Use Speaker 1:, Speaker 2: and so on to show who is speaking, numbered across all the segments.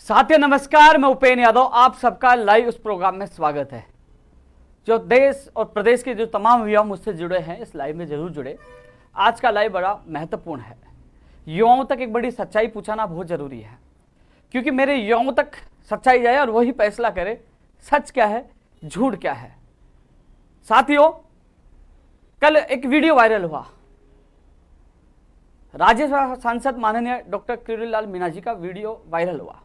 Speaker 1: साथियों नमस्कार, मैं उपेंद्र यादव, आप सबका लाइव उस प्रोग्राम में स्वागत है। जो देश और प्रदेश के जो तमाम युवा मुझसे जुड़े हैं इस लाइव में जरूर जुड़े। आज का लाइव बड़ा महत्वपूर्ण है। युवाओं तक एक बड़ी सच्चाई पहुंचाना बहुत जरूरी है, क्योंकि मेरे युवाओं तक सच्चाई जाए और वही फैसला करे सच क्या है झूठ क्या है। साथियों, कल एक वीडियो वायरल हुआ। राज्यसभा सांसद माननीय डॉक्टर किरोड़ीलाल मीणा जी का वीडियो वायरल हुआ।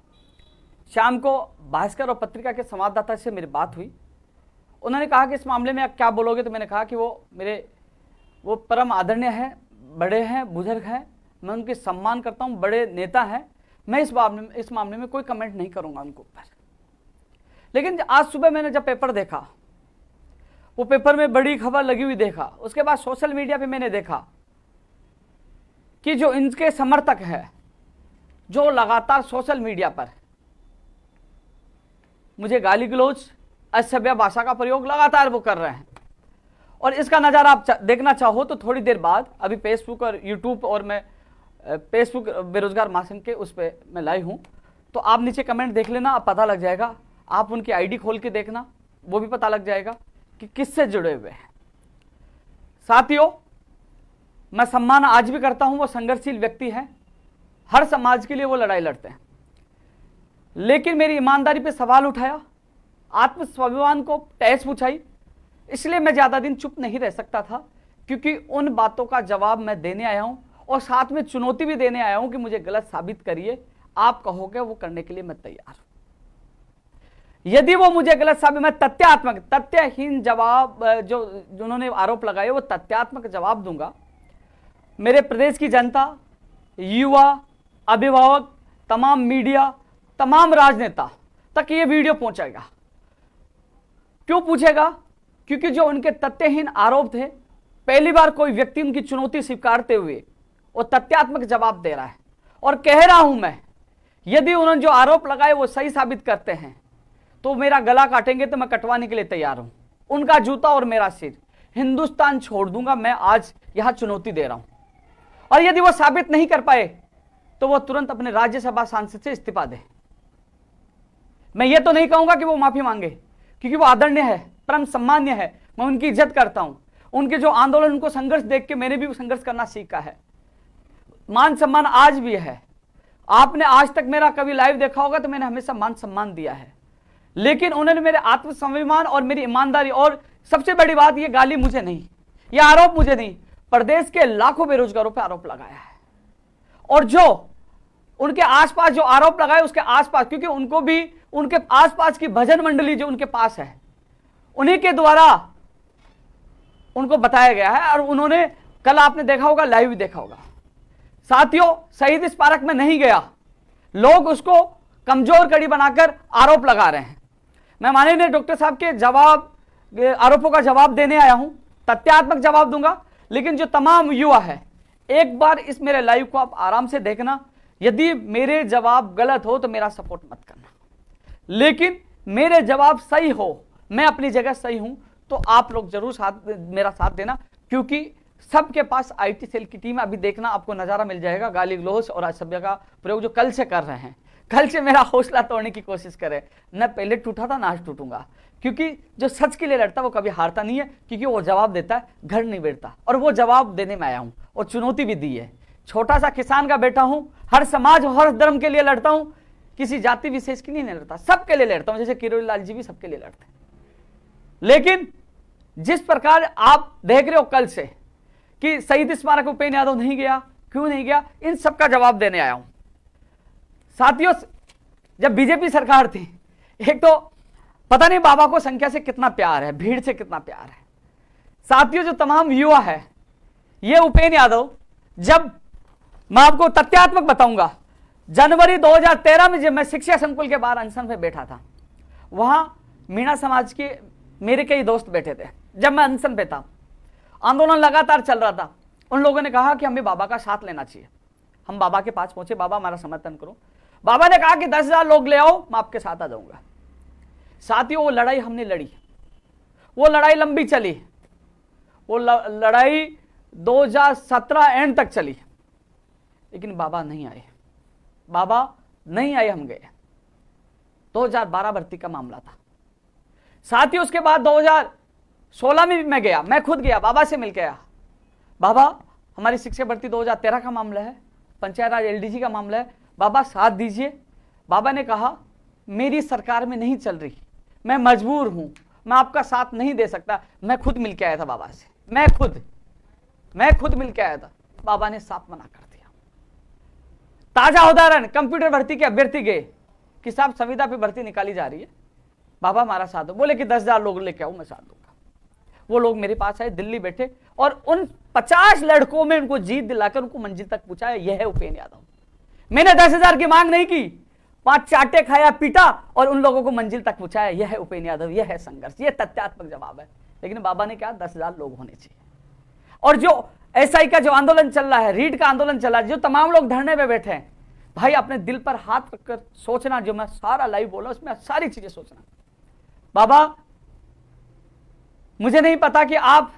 Speaker 1: शाम को भास्कर और पत्रिका के संवाददाता से मेरी बात हुई। उन्होंने कहा कि इस मामले में आप क्या बोलोगे, तो मैंने कहा कि वो परम आदरणीय हैं, बड़े हैं, बुजुर्ग हैं, मैं उनके सम्मान करता हूं, बड़े नेता हैं। मैं इस मामले में कोई कमेंट नहीं करूंगा उनके ऊपर। लेकिन आज सुबह मैंने जब पेपर देखा, वो पेपर में बड़ी खबर लगी हुई देखा। उसके बाद सोशल मीडिया पे मैंने देखा कि जो इनके समर्थक हैं, जो लगातार सोशल मीडिया पर मुझे गाली गलौज, असभ्य भाषा का प्रयोग लगातार वो कर रहे हैं। और इसका नज़ारा आप देखना चाहो तो थोड़ी देर बाद अभी फेसबुक और यूट्यूब, और मैं फेसबुक बेरोजगार महासंघ के उस पर मैं लाइव हूँ, तो आप नीचे कमेंट देख लेना, आप पता लग जाएगा। आप उनकी आईडी खोल के देखना, वो भी पता लग जाएगा कि किससे जुड़े हुए हैं। साथियों, मैं सम्मान आज भी करता हूँ, वो संघर्षशील व्यक्ति हैं, हर समाज के लिए वो लड़ाई लड़ते हैं। लेकिन मेरी ईमानदारी पे सवाल उठाया, आत्मस्वाभिमान को ठेस पहुंचाई, इसलिए मैं ज्यादा दिन चुप नहीं रह सकता था, क्योंकि उन बातों का जवाब मैं देने आया हूं और साथ में चुनौती भी देने आया हूं कि मुझे गलत साबित करिए। आप कहोगे वो करने के लिए मैं तैयार हूं। यदि वो मुझे गलत साबित, मैं तथ्यहीन जवाब, जो जिन्होंने आरोप लगाए वो तथ्यात्मक जवाब दूंगा। मेरे प्रदेश की जनता, युवा, अभिभावक, तमाम मीडिया, तमाम राजनेता तक ये वीडियो पहुंचेगा। क्यों पूछेगा? क्योंकि जो उनके तथ्यहीन आरोप थे, पहली बार कोई व्यक्ति उनकी चुनौती स्वीकारते हुए वो तथ्यात्मक जवाब दे रहा है। और कह रहा हूं मैं, यदि उन्होंने जो आरोप लगाए वो सही साबित करते हैं तो मेरा गला काटेंगे तो मैं कटवाने के लिए तैयार हूं। उनका जूता और मेरा सिर, हिंदुस्तान छोड़ दूंगा। मैं आज यहां चुनौती दे रहा हूं, और यदि वो साबित नहीं कर पाए तो वो तुरंत अपने राज्यसभा सांसद से इस्तीफा दे। मैं ये तो नहीं कहूंगा कि वो माफी मांगे, क्योंकि वो आदरणीय है, परम सम्मान्य है, मैं उनकी इज्जत करता हूं। उनके जो आंदोलन, उनको संघर्ष देख के मैंने भी संघर्ष करना सीखा है। मान सम्मान आज भी है। आपने आज तक मेरा कभी लाइव देखा होगा तो मैंने हमेशा मान सम्मान दिया है, लेकिन उन्होंने मेरे आत्मसम्मान और मेरी ईमानदारी, और सबसे बड़ी बात, ये गाली मुझे नहीं, ये आरोप मुझे नहीं, प्रदेश के लाखों बेरोजगारों पर आरोप लगाया है। और जो उनके आसपास जो आरोप लगाए उसके आसपास, क्योंकि उनको भी उनके आसपास की भजन मंडली जो उनके पास है, उन्हीं के द्वारा उनको बताया गया है। और उन्होंने, कल आपने देखा होगा, लाइव भी देखा होगा। साथियों, शहीद स्मारक में नहीं गया, लोग उसको कमजोर कड़ी बनाकर आरोप लगा रहे हैं। मैं माननीय डॉक्टर साहब के आरोपों का जवाब देने आया हूं, तथ्यात्मक जवाब दूंगा। लेकिन जो तमाम युवा है, एक बार इस मेरे लाइव को आप आराम से देखना। यदि मेरे जवाब गलत हो तो मेरा सपोर्ट मत करना, लेकिन मेरे जवाब सही हो, मैं अपनी जगह सही हूं, तो आप लोग जरूर मेरा साथ देना, क्योंकि सबके पास आईटी सेल की टीम है। अभी देखना, आपको नजारा मिल जाएगा गाली गलौज और असभ्य का प्रयोग जो कल से कर रहे हैं। कल से मेरा हौसला तोड़ने की कोशिश करें। न पहले टूटा था, ना आज टूटूंगा, क्योंकि जो सच के लिए लड़ता वो कभी हारता नहीं है, क्योंकि वो जवाब देता है, घर नहीं बैठता। और वो जवाब देने में आया हूं और चुनौती भी दी है। छोटा सा किसान का बेटा हूं, हर समाज, हर धर्म के लिए लड़ता हूं, किसी जाति विशेष की नहीं लड़ता, सबके लिए लड़ता हूं। जैसे किरोड़ीलाल जी भी सबके लिए लड़ते हैं। लेकिन जिस प्रकार आप देख रहे हो कल से कि शहीद स्मारक उपेंद्र यादव नहीं गया, क्यों नहीं गया, इन सबका जवाब देने आया हूं। साथियों, जब बीजेपी सरकार थी, एक तो पता नहीं बाबा को संख्या से कितना प्यार है, भीड़ से कितना प्यार है। साथियों, जो तमाम युवा है, ये उपेंद्र यादव, जब मैं आपको तथ्यात्मक बताऊंगा, जनवरी 2013 में जब मैं शिक्षा संकुल के बाहर अनशन पे बैठा था, वहां मीणा समाज के मेरे कई दोस्त बैठे थे। जब मैं अनशन पे था, आंदोलन लगातार चल रहा था, उन लोगों ने कहा कि हमें बाबा का साथ लेना चाहिए। हम बाबा के पास पहुंचे, बाबा हमारा समर्थन करो। बाबा ने कहा कि 10,000 लोग ले आओ, मैं आपके साथ आ जाऊंगा। साथियों, वो लड़ाई हमने लड़ी, वो लड़ाई लंबी चली, वो लड़ाई 2017 एंड तक चली, लेकिन बाबा नहीं आए। बाबा नहीं आए, हम गए। 2012 भर्ती का मामला था। साथ ही उसके बाद 2016 में भी मैं गया, मैं खुद गया, बाबा से मिल के आया। बाबा हमारी शिक्षक भर्ती 2013 का मामला है, पंचायत राज एलडीसी का मामला है, बाबा साथ दीजिए। बाबा ने कहा मेरी सरकार में नहीं चल रही, मैं मजबूर हूं, मैं आपका साथ नहीं दे सकता। मैं खुद मिल के आया था बाबा से, मैं खुद मिल के आया था। बाबा ने साथ मना कर दिया। ताजा उदाहरण, कंप्यूटर भर्ती के अभ्यर्थी गए कि साहब संविदा पे भर्ती निकाली जा रही है, बाबा हमारा साथ दो। बोले कि 10,000 लोग लेके आओ, मैं साथ दूंगा। वो लोग मेरे पास आए, दिल्ली बैठे, और उन 50 लड़कों में उनको जीत दिलाकर उनको मंजिल तक पहुंचाया। यह है उपेंद्र यादव। मैंने 10,000 की मांग नहीं की, 5 चाटे खाया, पीटा और उन लोगों को मंजिल तक पहुंचाया। यह है उपेंद्र यादव, यह है संघर्ष, यह तथ्यात्मक जवाब है। लेकिन बाबा ने कहा 10,000 लोग होने चाहिए। और जो एसआई का जो आंदोलन चल रहा है, रीट का आंदोलन चल रहा है, जो तमाम लोग धरने में बैठे हैं, भाई अपने दिल पर हाथ रखकर सोचना, जो मैं सारा लाइव बोला उसमें सारी चीजें सोचना। बाबा मुझे नहीं पता कि आप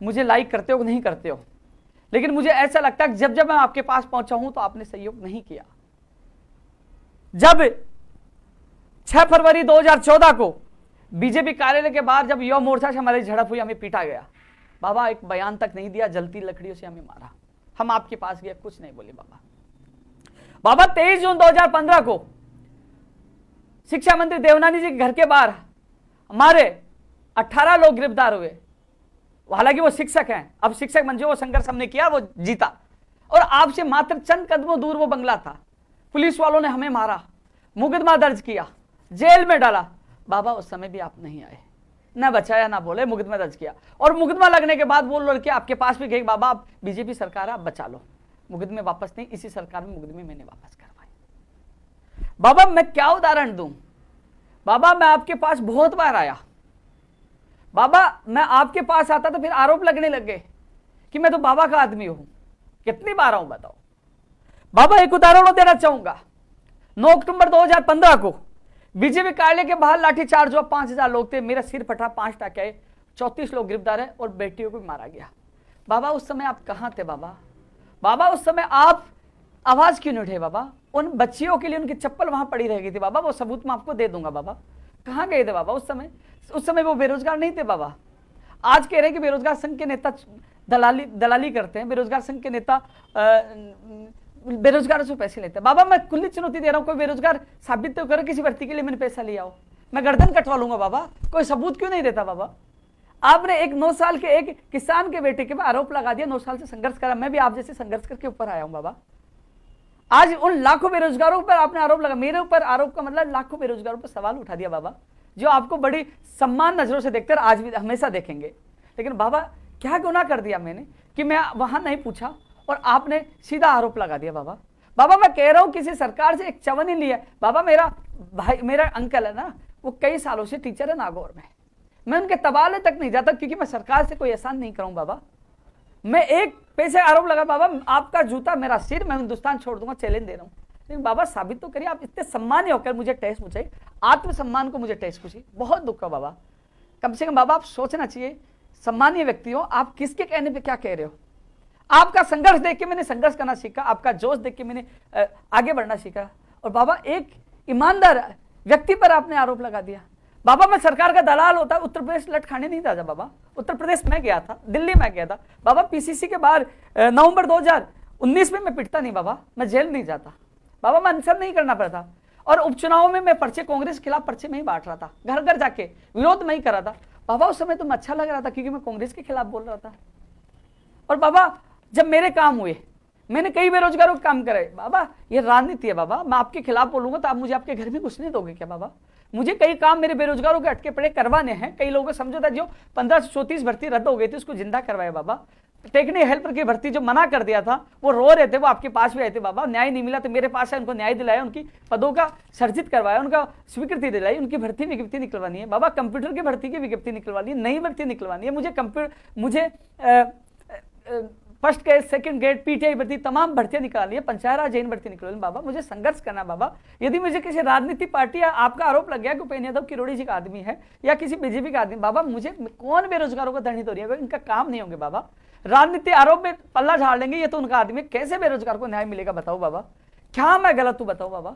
Speaker 1: मुझे लाइक करते हो कि नहीं करते हो, लेकिन मुझे ऐसा लगता है कि जब जब मैं आपके पास पहुंचा हूं तो आपने सहयोग नहीं किया। जब 6 फरवरी 2014 को बीजेपी कार्यालय के बाहर जब युवा मोर्चा से हमारी झड़प हुई, हमें पीटा गया, बाबा एक बयान तक नहीं दिया, जलती लकड़ियों से हमें मारा। हम आपके पास गए, कुछ नहीं बोले बाबा। बाबा 23 जून 2015 को शिक्षा मंत्री देवनानी जी के घर के बाहर हमारे 18 लोग गिरफ्तार हुए। हालांकि वो शिक्षक हैं, अब शिक्षक बन जो, वो संघर्ष हमने किया, वो जीता। और आपसे मात्र चंद कदमों दूर वो बंगला था। पुलिस वालों ने हमें मारा, मुकदमा दर्ज किया, जेल में डाला। बाबा उस समय भी आप नहीं आए, ना बचाया ना बोले, मुकदमा दर्ज किया। और मुकदमा लगने के बाद वो लड़के आपके पास भी गए, बाबा आप बीजेपी सरकार है, आप बचा लो। मुकदमे वापस नहीं, इसी सरकार में मुकदमे मैंने वापस करवाए। बाबा मैं क्या उदाहरण दूं? बाबा मैं आपके पास बहुत बार आया। बाबा मैं आपके पास आता तो फिर आरोप लगने लग गए कि मैं तो बाबा का आदमी हूं। कितनी बार आऊं बताओ? बाबा एक उदाहरण देना चाहूंगा। 9 अक्टूबर 2015 को बीजेपी कार्यालय के बाहर लाठीचार्ज हुआ, 5,000 लोग थे, मेरा सिर फटा, 5 टाके आए, 34 लोग गिरफ्तार है और बेटियों को मारा गया। बाबा उस समय आप कहां थे? बाबा उस समय आप आवाज क्यों नहीं उठे? बाबा उन बच्चियों के लिए उनकी चप्पल वहां पड़ी रह गई थी। बाबा वो सबूत मैं आपको दे दूंगा। बाबा कहां गए थे बाबा उस समय? उस समय वो बेरोजगार नहीं थे बाबा। आज कह रहे हैं कि बेरोजगार संघ के नेता दलाली करते हैं, बेरोजगार संघ के नेता बेरोजगारों से पैसे लेते हैं। बाबा मैं खुली चुनौती दे रहा हूं, कोई बेरोजगार साबित तो करो, किसी भर्ती के लिए मैंने पैसा लिया हो, मैं गर्दन कटवा लूंगा। बाबा कोई सबूत क्यों नहीं देता? बाबा आपने एक 9 साल के एक किसान के बेटे के पे आरोप लगा दिया, 9 साल से संघर्ष करा। मैं भी आप जैसे संघर्ष करके ऊपर आया हूं। बाबा आज उन लाखों बेरोजगारों पर आपने आरोप लगा, मेरे ऊपर आरोप का मतलब लाखों बेरोजगारों पर सवाल उठा दिया। बाबा जो आपको बड़ी सम्मान नजरों से देखते हैं, आज भी हमेशा देखेंगे, लेकिन बाबा क्या गुनाह कर दिया मैंने कि मैं वहां नहीं पूछा और आपने सीधा आरोप लगा दिया? बाबा मैं कह रहा हूं किसी सरकार से एक चवन ही लिया। बाबा मेरा भाई, मेरा अंकल है ना, वो कई सालों से टीचर है नागौर में, मैं उनके तबाले तक नहीं जाता क्योंकि मैं सरकार से कोई एहसान नहीं कराऊं। बाबा मैं एक पैसे आरोप लगा, बाबा आपका जूता मेरा सिर, मैं हिंदुस्तान छोड़ दूंगा, चैलेंज दे रहा हूं। लेकिन बाबा साबित तो करिए, आप इतने सम्मान्य होकर मुझे ठेस पहुंचाई, आत्मसम्मान को मुझे ठेस पहुंची, बहुत दुख है बाबा। कम से कम बाबा आप सोचना चाहिए, सम्मानीय व्यक्ति हो आप, किसके कहने पे क्या कह रहे हो? आपका संघर्ष देख के मैंने संघर्ष करना सीखा, आपका जोश देख के मैंने आगे बढ़ना सीखा। और बाबा एक ईमानदार व्यक्ति पर आपने आरोप लगा दिया। बाबा मैं सरकार का दलाल होता, उत्तर प्रदेश लट खाने नहीं था। बाबा उत्तर प्रदेश में गया था, दिल्ली में गया था। बाबा पीसीसी के बाहर नवंबर 2019 में मैं पिटता नहीं बाबा, मैं जेल नहीं जाता बाबा, मैं अनशन नहीं करना पड़ता। और उपचुनाव में मैं पर्चे कांग्रेस के खिलाफ पर्चे में ही बांट रहा था, घर घर जाके विरोध में ही कर रहा था। बाबा उस समय तो मैं अच्छा लग रहा था क्योंकि मैं कांग्रेस के खिलाफ बोल रहा था। और बाबा जब मेरे काम हुए, मैंने कई बेरोजगारों के काम करे। बाबा ये राजनीति है बाबा, मैं आपके खिलाफ बोलूंगा तो आप मुझे आपके घर में घुसने दोगे क्या? बाबा मुझे कई काम मेरे बेरोजगारों के अटके पड़े करवाने हैं। कई लोगों को समझो था, जो 1534 भर्ती रद्द हो गई थी उसको जिंदा करवाया। बाबा टेक्निकल हेल्पर की भर्ती जो मना कर दिया था, वो रो रहे थे, वो आपके पास भी आए थे। बाबा न्याय नहीं मिला तो मेरे पास है, उनको न्याय दिलाया, उनकी पदों का सर्जित करवाया, उनका स्वीकृति दिलाई, उनकी भर्ती विज्ञप्ति निकलवानी है। बाबा कंप्यूटर की भर्ती की विज्ञप्ति निकलवानी है, नई भर्ती निकलवानी है। मुझे first grade, second grade, PTI भर्ती, तमाम भर्तियां निकालनी है, पंचायत राज जैन भर्ती निकलवानी। बाबा मुझे संघर्ष करना। बाबा यदि मुझे किसी राजनीति पार्टी या आपका आरोप लग गया कि उपेंद्र यादव किरोड़ी जी का आदमी है या किसी बीजेपी का आदमी, बाबा मुझे कौन बेरोजगारों को धरनी तोड़िएगा? इनका काम नहीं होंगे बाबा, राजनीति आरोप में पल्ला झाड़ लेंगे, ये तो उनका आदमी, कैसे बेरोजगार को न्याय मिलेगा बताओ बाबा? क्या मैं गलत हूं बताओ बाबा?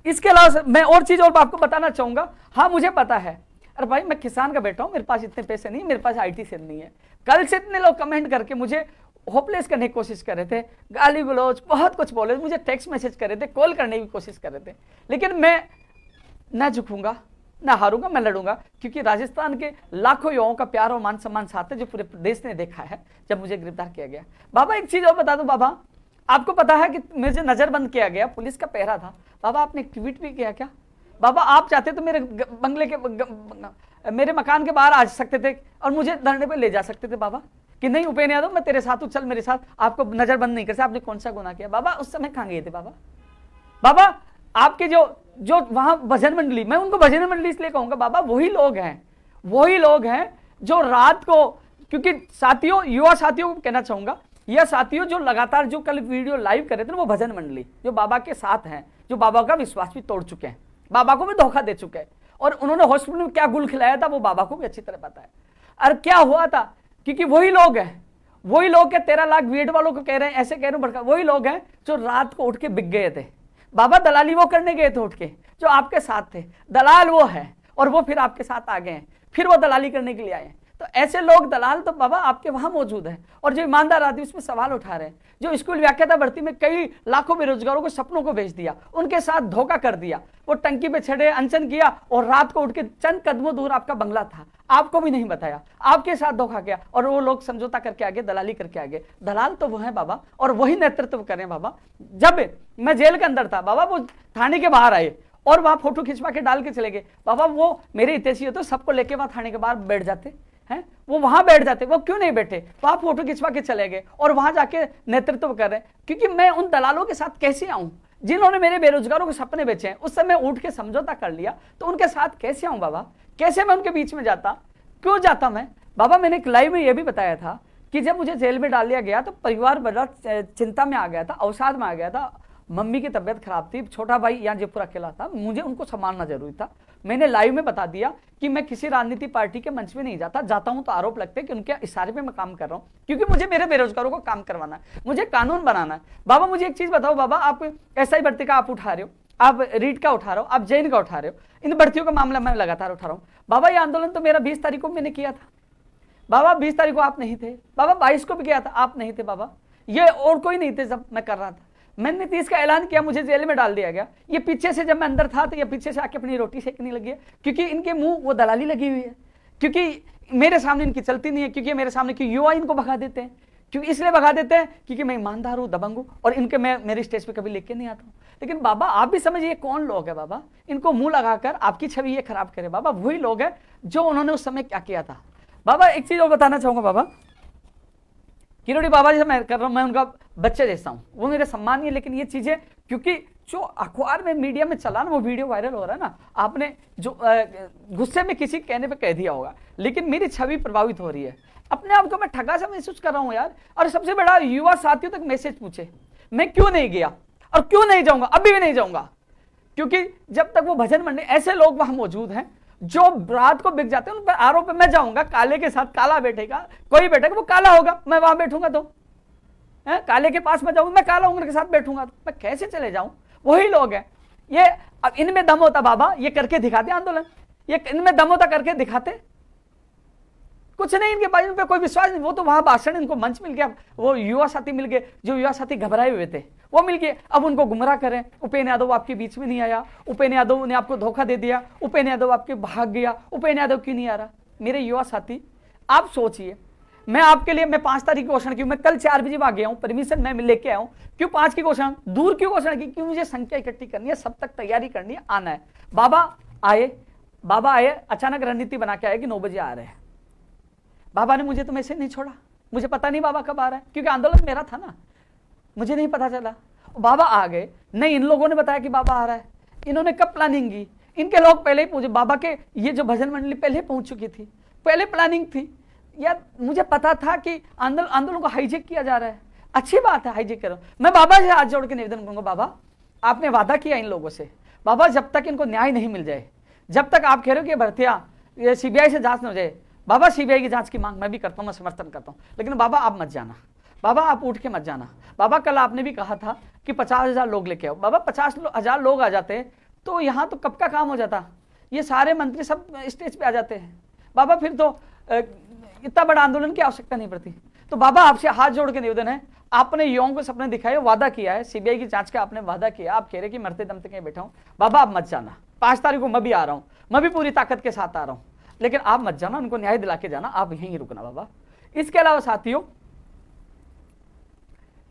Speaker 1: इसके अलावा मैं और चीज और आपको बताना चाहूंगा। हाँ मुझे पता है, अरे भाई मैं किसान का बेटा हूं, मेरे पास इतने पैसे नहीं, मेरे पास आईटी से नहीं है। कल से इतने लोग कमेंट करके मुझे होपलेस करने की कोशिश कर रहे थे, गाली गलौज बहुत कुछ बोले, मुझे टेक्स्ट मैसेज कर रहे थे, कॉल करने की कोशिश कर रहे थे, लेकिन मैं ना झुकूंगा, ना हारूंगा, मैं लड़ूंगा, क्योंकि राजस्थान के लाखों युवाओं का प्यार और मान सम्मान साथ है, जो पूरे प्रदेश ने देखा है जब मुझे गिरफ्तार किया गया। बाबा एक चीज और बता दूं बाबा, आपको पता है कि मुझे नजरबंद किया गया, पुलिस का पहरा था। बाबा आपने एक ट्वीट भी किया क्या? बाबा आप चाहते तो मेरे बंगले के मेरे मकान के बाहर आ सकते थे और मुझे धरने पे ले जा सकते थे बाबा, कि नहीं उपेन्द्र यादव मैं तेरे साथ हूं, चल मेरे साथ, आपको नजरबंद नहीं कर सकते, आपने कौन सा गुनाह किया? बाबा उस समय कहां गए थे बाबा? बाबा आपके जो वहां भजन मंडली, मैं उनको भजन मंडली इसलिए कहूंगा बाबा, वही लोग हैं जो रात को, क्योंकि साथियों, युवा साथियों को कहना चाहूंगा, यह साथियों जो लगातार जो कल वीडियो लाइव कर रहे थे ना, वो भजन मंडली जो बाबा के साथ हैं, जो बाबा का विश्वास भी तोड़ चुके हैं, बाबा को भी धोखा दे चुके हैं, और उन्होंने हॉस्पिटल में क्या गुल खिलाया था वो बाबा को भी अच्छी तरह पता है। और क्या हुआ था, क्योंकि वही लोग के 13 लाख बीएड वालों को कह रहे हैं, ऐसे कह रहे हैं, वही लोग हैं जो रात को उठ के बिक गए थे बाबा, दलाली वो करने गए थे उठ के, जो आपके साथ थे, दलाल वो है, और वो फिर आपके साथ आ गए हैं, फिर वो दलाली करने के लिए आए हैं। तो ऐसे लोग दलाल तो बाबा आपके वहां मौजूद हैं, और जो ईमानदार आदमी उसमें सवाल उठा रहे हैं, जो स्कूल व्याख्याता भर्ती में कई लाखों बेरोजगारों को सपनों को बेच दिया, उनके साथ धोखा कर दिया, वो टंकी पे चढ़े, अनशन किया, और रात को उठ के चंद कदमों दूर आपका बंगला था, आपको भी नहीं बताया, आपके साथ धोखा किया, और वो लोग समझौता करके आगे, दलाली करके आगे। दलाल तो वो है बाबा, और वही नेतृत्व करें बाबा। जब मैं जेल के अंदर था बाबा, वो थाने के बाहर आए और वहां फोटो खिंचवा के डाल के चले गए बाबा, वो मेरे हितैषी होते सबको लेके वहां थाने के बाहर बैठ जाते हैं, वो वहां बैठ जाते, वो क्यों नहीं बैठे, वहां फोटो खिंचवा के चले गए और वहां जाके नेतृत्व कर रहे हैं। क्योंकि मैं उन दलालों के साथ कैसे आऊं जिन्होंने मेरे बेरोजगारों के सपने बेचे हैं, उस समय उठ के समझौता कर लिया, तो उनके साथ कैसे आऊं बाबा? कैसे मैं उनके बीच में जाता? क्यों जाता मैं बाबा? मैंने एक लाइव में यह भी बताया था कि जब मुझे जेल में डाल दिया गया तो परिवार बड़ा चिंता में आ गया था, अवसाद में आ गया था, मम्मी की तबीयत खराब थी, छोटा भाई यहाँ जयपुर अकेला था, मुझे उनको संभालना जरूरी था। मैंने लाइव में बता दिया कि मैं किसी राजनीति पार्टी के मंच में नहीं जाता हूं तो आरोप लगते हैं कि उनके इशारे पे मैं काम कर रहा हूं, क्योंकि मुझे मेरे बेरोजगारों को काम करवाना है, मुझे कानून बनाना है। बाबा मुझे एक चीज बताओ बाबा, आप एसआई भर्ती का आप उठा रहे हो, आप रीट का उठा रहे हो, आप जैन का उठा रहे हो, इन भर्तियों का मामला मैं लगातार उठा रहा हूं बाबा। ये आंदोलन तो मेरा 20 तारीख को मैंने किया था बाबा, 20 तारीख को आप नहीं थे बाबा, 22 को भी किया था, आप नहीं थे बाबा, ये और कोई नहीं थे जब मैं कर रहा था। मैंने 30 का ऐलान किया, मुझे जेल में डाल दिया गया। ये पीछे से जब मैं अंदर था तो ये पीछे से आके अपनी रोटी सेकने लगी है, क्योंकि इनके मुंह वो दलाली लगी हुई है, क्योंकि मेरे सामने इनकी चलती नहीं है, क्योंकि मेरे सामने क्यों युवा इनको भगा देते हैं, क्योंकि इसलिए भगा देते हैं क्योंकि मैं ईमानदार हूं, दबंग हूं, और इनके मैं मेरे स्टेज पे कभी लेके नहीं आता हूं। लेकिन बाबा आप भी समझिए कौन लोग है बाबा, इनको मुंह लगाकर आपकी छवि ये खराब करे बाबा, वही लोग है जो उन्होंने उस समय क्या किया था बाबा। एक चीज और बताना चाहूंगा बाबा, किरोड़ी बाबा जैसे मैं कर रहा हूं, मैं उनका बच्चे जैसा हूं, वो मेरे सम्मान है, लेकिन ये चीजें क्योंकि जो अखबार में मीडिया में चला ना, वो वीडियो वायरल हो रहा है ना, आपने जो गुस्से में किसी कहने पे कह दिया होगा, लेकिन मेरी छवि प्रभावित हो रही है, अपने आप को मैं ठगा सा महसूस कर रहा हूं यार। और सबसे बड़ा युवा साथियों तक मैसेज पूछे, मैं क्यों नहीं गया और क्यों नहीं जाऊंगा, अभी भी नहीं जाऊंगा, क्योंकि जब तक वो भजन मंडली, ऐसे लोग वहां मौजूद हैं जो रात को बिक जाते हैं, उन पर आरोप है। मैं जाऊंगा, काले के साथ काला बैठेगा, कोई बैठेगा वो काला होगा, मैं वहां बैठूंगा तो काले के पास में जाऊंगा, मैं काला उम्र के साथ बैठूंगा तो मैं कैसे चले जाऊं? वही लोग हैं ये। अब इनमें दम होता बाबा, ये करके दिखाते आंदोलन, ये इनमें दम होता करके दिखाते, कुछ नहीं इनके पास, इन पे कोई विश्वास नहीं। वो तो वहां भाषण, इनको मंच मिल गया, वो युवा साथी मिल गए, जो युवा साथी घबराए हुए थे वो मिल गए, अब उनको गुमराह करें। उपेन्द्र यादव आपके बीच में नहीं आया, उपेन्द्र यादव ने आपको धोखा दे दिया, उपेन्द्र यादव आपके भाग गया, उपेन्द्र यादव क्यों नहीं आ रहा? मेरे युवा साथी आप सोचिए, मैं आपके लिए, मैं 5 तारीख की घोषणा की, मैं कल 4 बजे आ गया हूं, परमिशन मैं लेके आया हूं, क्यों 5 की घोषणा, दूर क्यों घोषणा की? क्यों मुझे संख्या इकट्ठी करनी है, सब तक तैयारी करनी है, आना है। बाबा आए, अचानक रणनीति बना के आए कि 9 बजे आ रहे हैं। बाबा ने मुझे तो मैसेज नहीं छोड़ा, मुझे पता नहीं बाबा कब आ रहा है, क्योंकि आंदोलन मेरा था ना, मुझे नहीं पता चला। बाबा आ गए, नहीं इन लोगों ने बताया कि बाबा आ रहा है, इन्होंने कब प्लानिंग की? इनके लोग पहले ही पूछे, बाबा के ये जो भजन मंडली पहले पहुंच चुकी थी, पहले प्लानिंग थी यार, मुझे पता था कि आंदोलन को हाईजेक किया जा रहा है। अच्छी बात है, हाईजेक करो। मैं बाबा से हाथ जोड़ के निवेदन करूंगा, बाबा आपने वादा किया इन लोगों से, बाबा जब तक इनको न्याय नहीं मिल जाए, जब तक आप कह रहे हो कि भर्तियां सीबीआई से जांच न हो जाए, बाबा सीबीआई की जांच की मांग मैं भी करता हूं, मैं समर्थन करता हूं, लेकिन बाबा आप मत जाना, बाबा आप उठ के मत जाना। बाबा कल आपने भी कहा था कि 50,000 लोग लेके आओ, बाबा 50,000 लोग आ जाते तो यहाँ तो कब का काम हो जाता, ये सारे मंत्री सब स्टेज पे आ जाते हैं बाबा, फिर तो इतना बड़ा आंदोलन की आवश्यकता नहीं पड़ती। तो बाबा आपसे हाथ जोड़ के निवेदन है, आपने युवाओं को सपने दिखाए, वादा किया है, सीबीआई की जांच का आपने वादा किया, आप कह रहे कि मरते दम तक कहीं बैठा हूं, बाबा आप मत जाना, 5 तारीख को मैं भी आ रहा हूं, मैं भी पूरी ताकत के साथ आ रहा हूं, लेकिन आप मत जाना, उनको न्याय दिला के जाना, आप यहीं रुकना बाबा। इसके अलावा साथियों,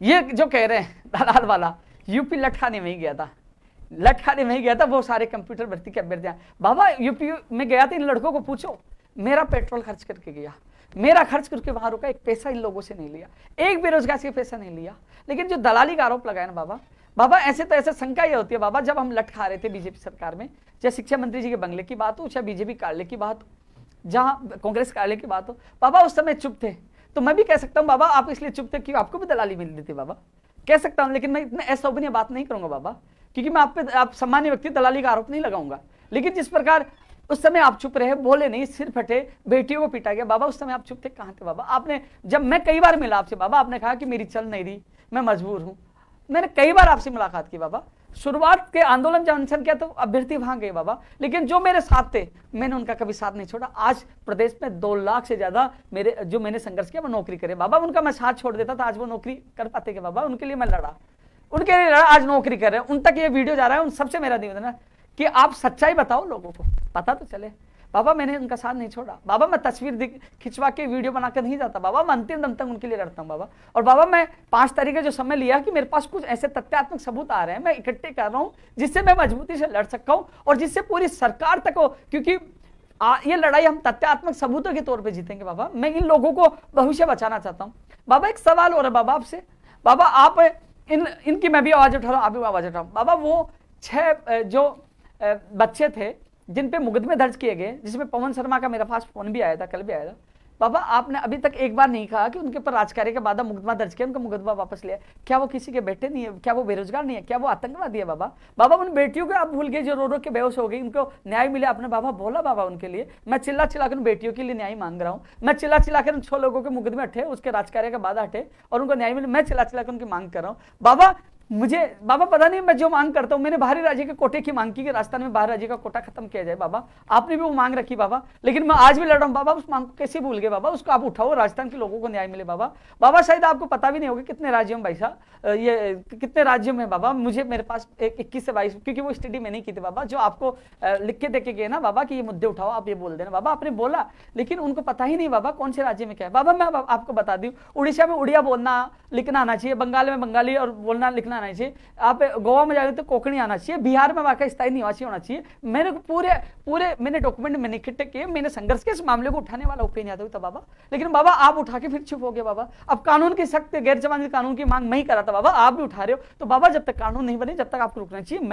Speaker 1: ये जो कह रहे हैं दलाल वाला, यूपी लटखाने में ही गया था, लटखाने में ही गया था, वो सारे कंप्यूटर भर्ती के अभ्यर्थियां, बाबा यूपी में गया था, इन लड़कों को पूछो, मेरा पेट्रोल खर्च करके गया, मेरा खर्च करके वहां रुका, एक पैसा इन लोगों से नहीं लिया, एक बेरोजगार से पैसा नहीं लिया। लेकिन जो दलाली का आरोप लगाया ना बाबा, बाबा ऐसे तो ऐसे शंका ये होती है बाबा, जब हम लटखा रहे थे बीजेपी सरकार में, चाहे शिक्षा मंत्री जी के बंगले की बात हो, चाहे बीजेपी कार्यालय की बात हो, जहां कांग्रेस कार्यालय की बात हो, बाबा उस समय चुप थे। तो मैं भी कह सकता हूं बाबा आप इसलिए चुप थे कि आपको भी दलाली मिल रही थी बाबा, कह सकता हूं, लेकिन मैं इतना अशोभनीय बात नहीं करूंगा बाबा, क्योंकि मैं आप सामान्य व्यक्ति दलाली का आरोप नहीं लगाऊंगा। लेकिन जिस प्रकार उस समय आप चुप रहे, बोले नहीं, सिर फटे, बेटियों को पीटा गया, बाबा उस समय आप चुप थे, कहां थे बाबा? आपने, जब मैं कई बार मिला आपसे बाबा, आपने कहा कि मेरी चल नहीं रही, मैं मजबूर हूं, मैंने कई बार आपसे मुलाकात की बाबा। शुरुआत के आंदोलन जब अनशन किया तो अभ्यर्थी वहां गए बाबा, लेकिन जो मेरे साथ थे मैंने उनका कभी साथ नहीं छोड़ा। आज प्रदेश में 2 लाख से ज्यादा मेरे जो मैंने संघर्ष किया वो नौकरी करे बाबा, उनका मैं साथ छोड़ देता था, आज वो नौकरी कर पाते क्या बाबा? उनके लिए मैं लड़ा, उनके लिए लड़ा, आज नौकरी कर रहे हैं, उन तक ये वीडियो जा रहा है। उन सबसे मेरा निवेदन है कि आप सच्चाई बताओ, लोगों को पता तो चले बाबा। मैंने उनका साथ नहीं छोड़ा बाबा, मैं तस्वीर खिंचवा के वीडियो बनाकर नहीं जाता बाबा, मैं अंतिम दम तक उनके लिए लड़ता हूं बाबा। और बाबा मैं 5 तारीख का जो समय लिया कि मेरे पास कुछ ऐसे तथ्यात्मक सबूत आ रहे हैं, मैं इकट्ठे कर रहा हूं जिससे मैं मजबूती से लड़ सकता हूं और जिससे पूरी सरकार तक हो, क्योंकि ये लड़ाई हम तथ्यात्मक सबूतों के तौर पर जीतेंगे बाबा। मैं इन लोगों को भविष्य बचाना चाहता हूं बाबा। एक सवाल हो रहा है बाबा आपसे, बाबा आप इनकी मैं भी आवाज उठा रहा हूं, आप भी आवाज उठाओ बाबा। वो 6 जो बच्चे थे जिन पे मुकदमे दर्ज किए गए, जिसमें पवन शर्मा का मेरे पास फोन भी आया था, कल भी आया था बाबा, आपने अभी तक एक बार नहीं कहा कि उनके ऊपर राजकार्य के बाद मुकदमा दर्ज किया, उनका मुकदमा वापस लिया। क्या वो किसी के बेटे नहीं है? क्या वो बेरोजगार नहीं है? क्या वो आतंकवादी है बाबा? बाबा उन बेटियों को आप भूल गए जो रो रो के बेहोश हो गई, उनको न्याय मिले आपने बाबा बोला बाबा उनके लिए। मैं चिल्ला चिल्ला कर उन बेटियों के लिए न्याय मांग रहा हूँ, मैं चिल्ला चिल्ला कर उन 6 लोगों के मुकदमे हटे, उसके राजकार्य का बाधा हटे और उनको न्याय मिले, मैं चिल्ला चिल्ला कर उनकी मांग कर रहा हूँ बाबा। मुझे बाबा पता नहीं मैं जो मांग करता हूं, मैंने बाहरी राज्य के कोटे की मांग की कि राजस्थान में बाहरी राज्य का कोटा खत्म किया जाए बाबा, आपने भी वो मांग रखी बाबा, लेकिन मैं आज भी लड़ रहा हूं बाबा। उस मांग को कैसे भूल गए बाबा? उसको आप उठाओ, राजस्थान के लोगों को न्याय मिले बाबा। बाबा शायद आपको पता भी नहीं होगा कितने राज्यों में भाई साहब, ये कितने राज्यों में बाबा, मुझे मेरे पास 21 से 22, क्योंकि वो स्टडी में नहीं की थी बाबा, जो आपको लिख के देके गए ना बाबा कि ये मुद्दे उठाओ, आप ये बोल देना बाबा। आपने बोला लेकिन उनको पता ही नहीं बाबा कौन से राज्य में क्या है बाबा। मैं आपको बता दूं, उड़ीसा में उड़िया बोलना लिखना आना चाहिए, बंगाल में बंगाली और बोलना लिखना आना चाहिए, आप गोवा में जाएंगे तो कोंकणी आना चाहिए, बिहार में वहां का स्थायी निवासी होना चाहिए। मैंने पूरे मैंने डॉक्यूमेंट मैंने इकट्ठे किए, मैंने संघर्ष के इस मामले को उठाने वाला उपेंद्र यादव था बाबा, लेकिन बाबा आप उठा के फिर चुप हो गए बाबा। अब कानून की सख्त गैर जमानती कानून की मांग मैं ही करा था बाबा, आप भी उठा रहे हो। तो बाबा जब तक कानून नहीं बने जब तक आपको रुकना चाहिए।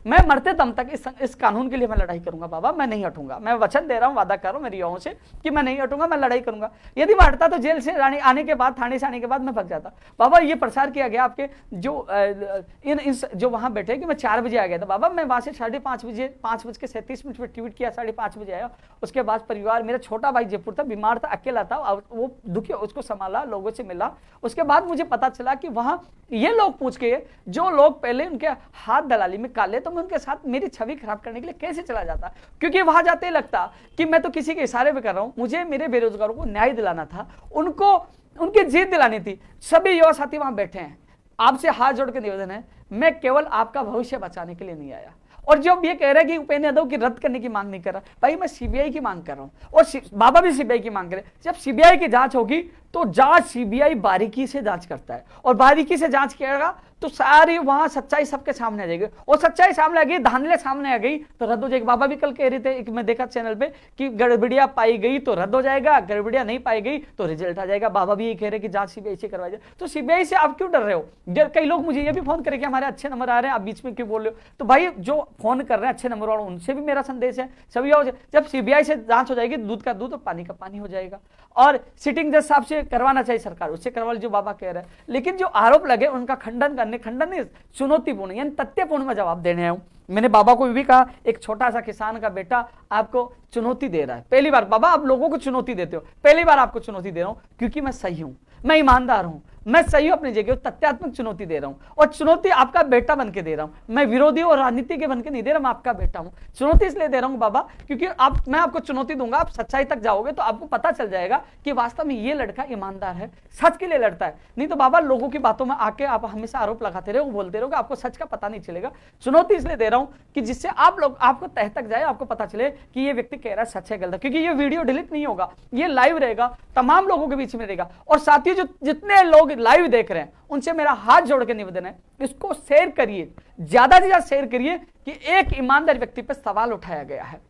Speaker 1: मैं मरते दम तक इस कानून के लिए मैं लड़ाई करूंगा बाबा, मैं नहीं हटूंगा। मैं वचन दे रहा हूं, वादा कर रहा हूं मेरी युवाओं से कि मैं नहीं हटूंगा, मैं लड़ाई करूंगा। यदि मैं हटता तो जेल से आने के बाद, थाने से आने के बाद मैं भग जाता बाबा। ये प्रचार किया गया आपके जो वहां बैठे कि मैं 4 बजे आ गया था बाबा, मैं वहां से 5:30 बजे 5:37 पे ट्वीट किया, 5:30 बजे आया। उसके बाद परिवार, मेरा छोटा भाई जयपुर था, बीमार था, अकेला था, वो दुखी, उसको संभाला, लोगों से मिला। उसके बाद मुझे पता चला कि वहां ये लोग पूछ के, जो लोग पहले उनके हाथ दलाली में काले, तो मैं उनके साथ मेरी छवि खराब करने के लिए कैसे चला जाता, क्योंकि वहां जाते ही लगता कि मैं तो किसी के इशारे पे कर रहा हूं। मुझे मेरे बेरोजगारों को न्याय दिलाना था, उनको उनकी जीत दिलानी थी। सभी युवा साथी वहां बैठे हैं, आपसे हाथ जोड़ के निवेदन है, मैं केवल आपका भविष्य बचाने के लिए नहीं आया। और जो ये कह रहा है कि उपेंद्र यादव की रद्द करने की मांग नहीं कर रहा, भाई मैं सीबीआई की मांग कर रहा हूं और बाबा भी सीबीआई की मांग करे। जब सीबीआई की जांच होगी तो जांच सीबीआई बारीकी से जांच करता है और बारीकी से जांच करेगा तो सारी वहां सच्चाई सबके सामने आ जाएगी और सच्चाई सामने आ गई, धांधले सामने आ गई तो रद्द हो जाएगी। बाबा भी कल कह रहे थे, एक मैं देखा चैनल पे कि गड़बड़िया पाई गई तो रद्द हो जाएगा, गड़बड़िया नहीं पाई गई तो रिजल्ट आ जाएगा। बाबा भी ये कह रहे कि जांच सीबीआई से करवाई जाए। तो सीबीआई से आप क्यों डर रहे हो? कई लोग मुझे ये भी फोन करें कि हमारे अच्छे नंबर आ रहे हैं, आप बीच में क्यों बोल रहे हो? तो भाई जो फोन कर रहे हैं अच्छे नंबर वालों, उनसे भी मेरा संदेश है, सभी जब सीबीआई से जांच हो जाएगी, दूध का दूध और पानी का पानी हो जाएगा। और सिटिंग जज साहब से करवाना चाहिए सरकार, उससे करवा जो बाबा कह रहे हैं। लेकिन जो आरोप लगे उनका खंडन नहीं, चुनौतीपूर्ण यानी तथ्यपूर्ण में जवाब देने आऊं। मैंने बाबा को भी कहा, एक छोटा सा किसान का बेटा आपको चुनौती दे रहा है, पहली बार बाबा आप लोगों को चुनौती देते हो, पहली बार आपको चुनौती दे रहा हूं क्योंकि मैं सही हूं, मैं ईमानदार हूं, मैं सही हूं अपनी जगह, तथ्यात्मक चुनौती दे रहा हूं, और चुनौती आपका बेटा बन के दे रहा हूं। मैं विरोधी और राजनीति के बन के नहीं दे रहा, मैं आपका बेटा हूं। चुनौती इसलिए दे रहा हूं बाबा क्योंकि मैं आपको चुनौती दूंगा, आप सच्चाई तक जाओगे तो आपको पता चल जाएगा कि वास्तव में ये लड़का ईमानदार है, सच के लिए लड़ता है। नहीं तो बाबा लोगों की बातों में आके आप हमेशा आरोप लगाते रहो, बोलते रहोगे, आपको सच का पता नहीं चलेगा। चुनौती इसलिए दे रहा हूं कि जिससे आप लोग, आपको तह तक जाए, आपको पता चले कि ये व्यक्ति कह रहा है सच है गलत है। क्योंकि ये वीडियो डिलीट नहीं होगा, ये लाइव रहेगा, तमाम लोगों के बीच में रहेगा। और साथियों जो जितने लोग लाइव देख रहे हैं उनसे मेरा हाथ जोड़ के निवेदन है, इसको शेयर करिए, ज्यादा से ज्यादा शेयर करिए कि एक ईमानदार व्यक्ति पर सवाल उठाया गया है